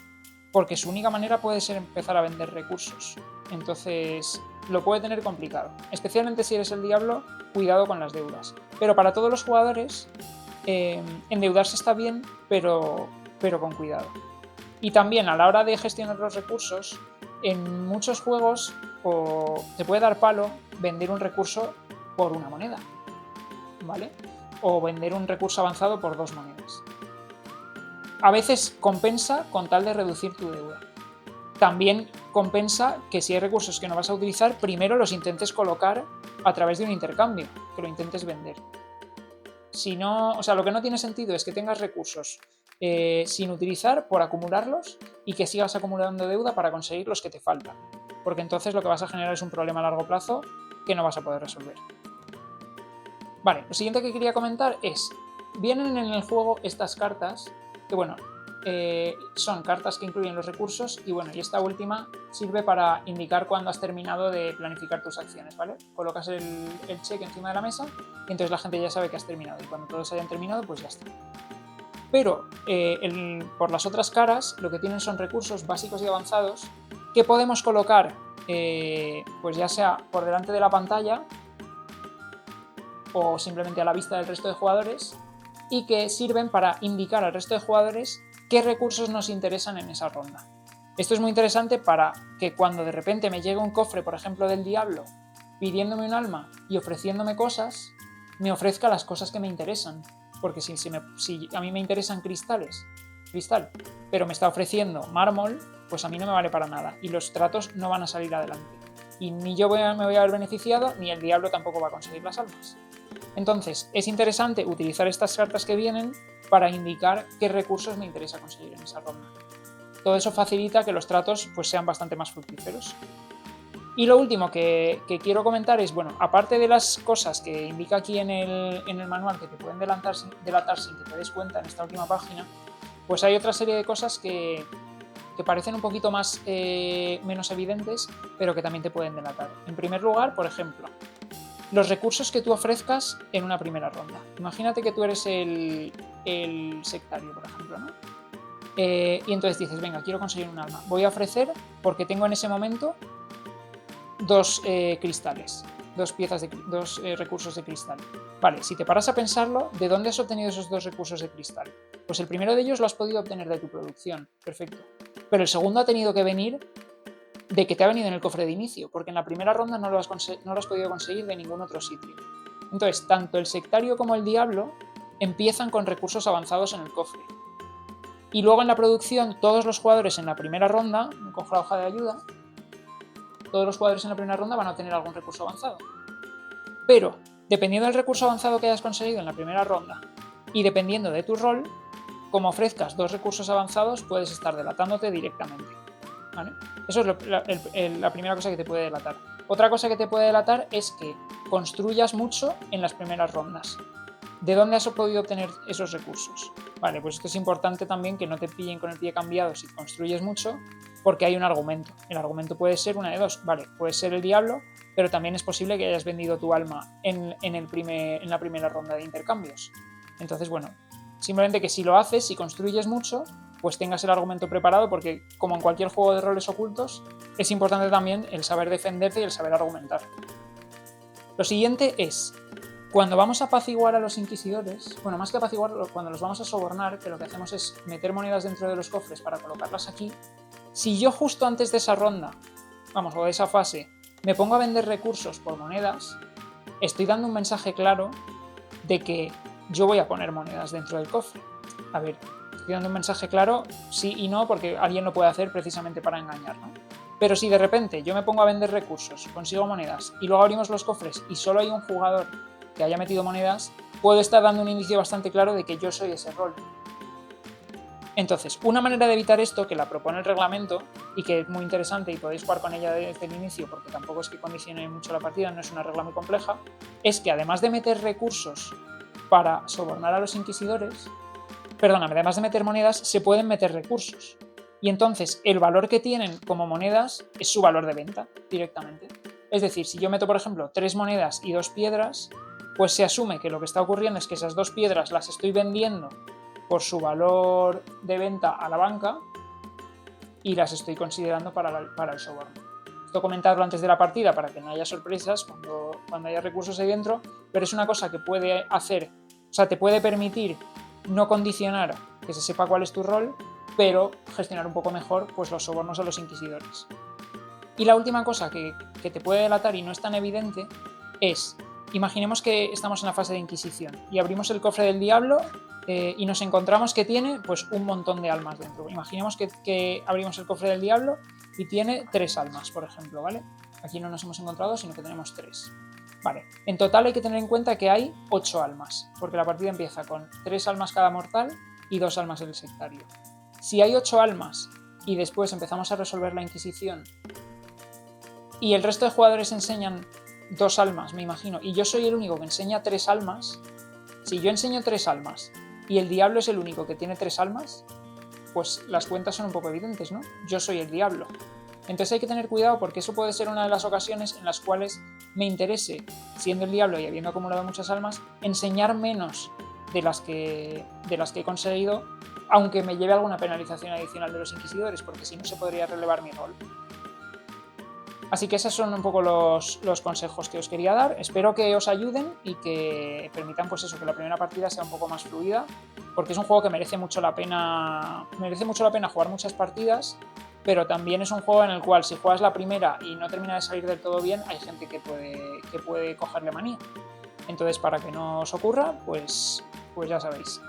porque su única manera puede ser empezar a vender recursos. Entonces, lo puede tener complicado. Especialmente si eres el diablo, cuidado con las deudas. Pero para todos los jugadores, endeudarse está bien, pero con cuidado. Y también a la hora de gestionar los recursos, en muchos juegos te puede dar palo vender un recurso por una moneda, ¿vale? O vender un recurso avanzado por 2 monedas. a veces compensa con tal de reducir tu deuda. También compensa que si hay recursos que no vas a utilizar, primero los intentes colocar a través de un intercambio, que lo intentes vender. Si no, o sea, lo que no tiene sentido es que tengas recursos sin utilizar por acumularlos y que sigas acumulando deuda para conseguir los que te faltan, porque entonces lo que vas a generar es un problema a largo plazo que no vas a poder resolver. Vale, lo siguiente que quería comentar es, vienen en el juego estas cartas que, bueno, son cartas que incluyen los recursos y, bueno, y esta última sirve para indicar cuándo has terminado de planificar tus acciones, ¿vale? Colocas el cheque encima de la mesa y entonces la gente ya sabe que has terminado y cuando todos hayan terminado, pues ya está. Pero por las otras caras lo que tienen son recursos básicos y avanzados que podemos colocar pues ya sea por delante de la pantalla o simplemente a la vista del resto de jugadores y que sirven para indicar al resto de jugadores qué recursos nos interesan en esa ronda. Esto es muy interesante para que cuando de repente me llegue un cofre, por ejemplo, del diablo, pidiéndome un alma y ofreciéndome cosas, me ofrezca las cosas que me interesan. Porque si a mí me interesan cristal, pero me está ofreciendo mármol, pues a mí no me vale para nada y los tratos no van a salir adelante. Y ni yo me voy a haber beneficiado, ni el diablo tampoco va a conseguir las almas. Entonces, es interesante utilizar estas cartas que vienen para indicar qué recursos me interesa conseguir en esa ronda. Todo eso facilita que los tratos pues, sean bastante más fructíferos. Y lo último que quiero comentar es, bueno, aparte de las cosas que indica aquí en el manual que te pueden delatar sin que te des cuenta en esta última página, pues hay otra serie de cosas que parecen un poquito más menos evidentes, pero que también te pueden delatar. En primer lugar, por ejemplo, los recursos que tú ofrezcas en una primera ronda. Imagínate que tú eres el sectario, por ejemplo, ¿no? Y entonces dices, venga, quiero conseguir un alma. Voy a ofrecer, porque tengo en ese momento dos cristales, dos recursos de cristal. Vale, si te paras a pensarlo, ¿de dónde has obtenido esos dos recursos de cristal? Pues el primero de ellos lo has podido obtener de tu producción, perfecto. Pero el segundo ha tenido que venir de que te ha venido en el cofre de inicio, porque en la primera ronda no lo has podido conseguir de ningún otro sitio. Entonces, tanto el sectario como el diablo empiezan con recursos avanzados en el cofre. Y luego en la producción, todos los jugadores en la primera ronda, me cojo la hoja de ayuda, todos los jugadores en la primera ronda van a tener algún recurso avanzado. Pero, dependiendo del recurso avanzado que hayas conseguido en la primera ronda y dependiendo de tu rol, como ofrezcas dos recursos avanzados, puedes estar delatándote directamente. ¿Vale? Eso es la primera cosa que te puede delatar. Otra cosa que te puede delatar es que construyas mucho en las primeras rondas. ¿De dónde has podido obtener esos recursos? Vale, pues esto es importante también que no te pillen con el pie cambiado si construyes mucho, porque hay un argumento. El argumento puede ser una de dos. Vale, puede ser el diablo, pero también es posible que hayas vendido tu alma en la primera ronda de intercambios. Entonces, bueno, simplemente que si lo haces, si construyes mucho, pues tengas el argumento preparado, porque como en cualquier juego de roles ocultos, es importante también el saber defenderte y el saber argumentar. Lo siguiente es, cuando vamos a apaciguar a los inquisidores, bueno, más que apaciguarlos, cuando los vamos a sobornar, que lo que hacemos es meter monedas dentro de los cofres para colocarlas aquí, si yo justo antes de esa ronda, vamos, o de esa fase, me pongo a vender recursos por monedas, estoy dando un mensaje claro de que yo voy a poner monedas dentro del cofre. A ver, estoy dando un mensaje claro, sí y no, porque alguien lo puede hacer precisamente para engañar, ¿no? Pero si de repente yo me pongo a vender recursos, consigo monedas y luego abrimos los cofres y solo hay un jugador que haya metido monedas, puedo estar dando un indicio bastante claro de que yo soy ese rol. Entonces, una manera de evitar esto, que la propone el reglamento y que es muy interesante y podéis jugar con ella desde el inicio porque tampoco es que condicione mucho la partida, no es una regla muy compleja, es que además de meter recursos para sobornar a los inquisidores, además de meter monedas, se pueden meter recursos. Y entonces el valor que tienen como monedas es su valor de venta directamente. Es decir, si yo meto, por ejemplo, 3 monedas y 2 piedras, pues se asume que lo que está ocurriendo es que esas 2 piedras las estoy vendiendo por su valor de venta a la banca y las estoy considerando para el soborno. Esto comentarlo antes de la partida para que no haya sorpresas cuando haya recursos ahí dentro, pero es una cosa que puede hacer, o sea, te puede permitir no condicionar que se sepa cuál es tu rol, pero gestionar un poco mejor pues, los sobornos a los inquisidores. Y la última cosa que te puede delatar y no es tan evidente es, imaginemos que estamos en la fase de Inquisición y abrimos el cofre del diablo y nos encontramos que tiene pues un montón de almas dentro. Imaginemos que abrimos el cofre del diablo y tiene 3 almas, por ejemplo, ¿vale? Aquí no nos hemos encontrado, sino que tenemos 3. Vale, en total hay que tener en cuenta que hay 8 almas, porque la partida empieza con 3 almas cada mortal y 2 almas del sectario. Si hay 8 almas y después empezamos a resolver la Inquisición y el resto de jugadores enseñan 2 almas, me imagino, y yo soy el único que enseña 3 almas, si yo enseño 3 almas y el diablo es el único que tiene 3 almas, pues las cuentas son un poco evidentes, ¿no? Yo soy el diablo. Entonces hay que tener cuidado porque eso puede ser una de las ocasiones en las cuales me interese, siendo el diablo y habiendo acumulado muchas almas, enseñar menos de las que he conseguido, aunque me lleve alguna penalización adicional de los inquisidores, porque si no se podría relevar mi rol. Así que esos son un poco los consejos que os quería dar. Espero que os ayuden y que permitan pues eso, que la primera partida sea un poco más fluida, porque es un juego que merece mucho la pena jugar muchas partidas, pero también es un juego en el cual si juegas la primera y no termina de salir del todo bien, hay gente que puede cogerle manía. Entonces, para que no os ocurra, pues ya sabéis.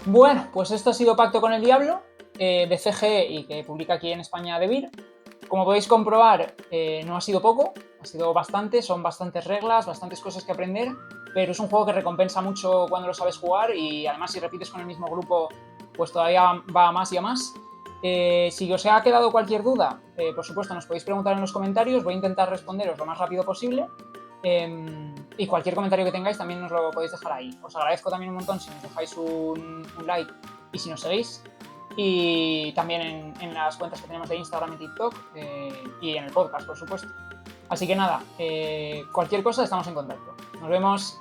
Bueno, pues esto ha sido Pacto con el Diablo, de CGE y que publica aquí en España Devir. Como podéis comprobar, no ha sido poco, ha sido bastante, son bastantes reglas, bastantes cosas que aprender, pero es un juego que recompensa mucho cuando lo sabes jugar y además si repites con el mismo grupo, pues todavía va a más y a más. Si os ha quedado cualquier duda, por supuesto nos podéis preguntar en los comentarios, voy a intentar responderos lo más rápido posible. Y cualquier comentario que tengáis también nos lo podéis dejar ahí. Os agradezco también un montón si nos dejáis un like y si nos seguís. Y también en las cuentas que tenemos de Instagram y TikTok y en el podcast, por supuesto. Así que nada, cualquier cosa estamos en contacto. Nos vemos.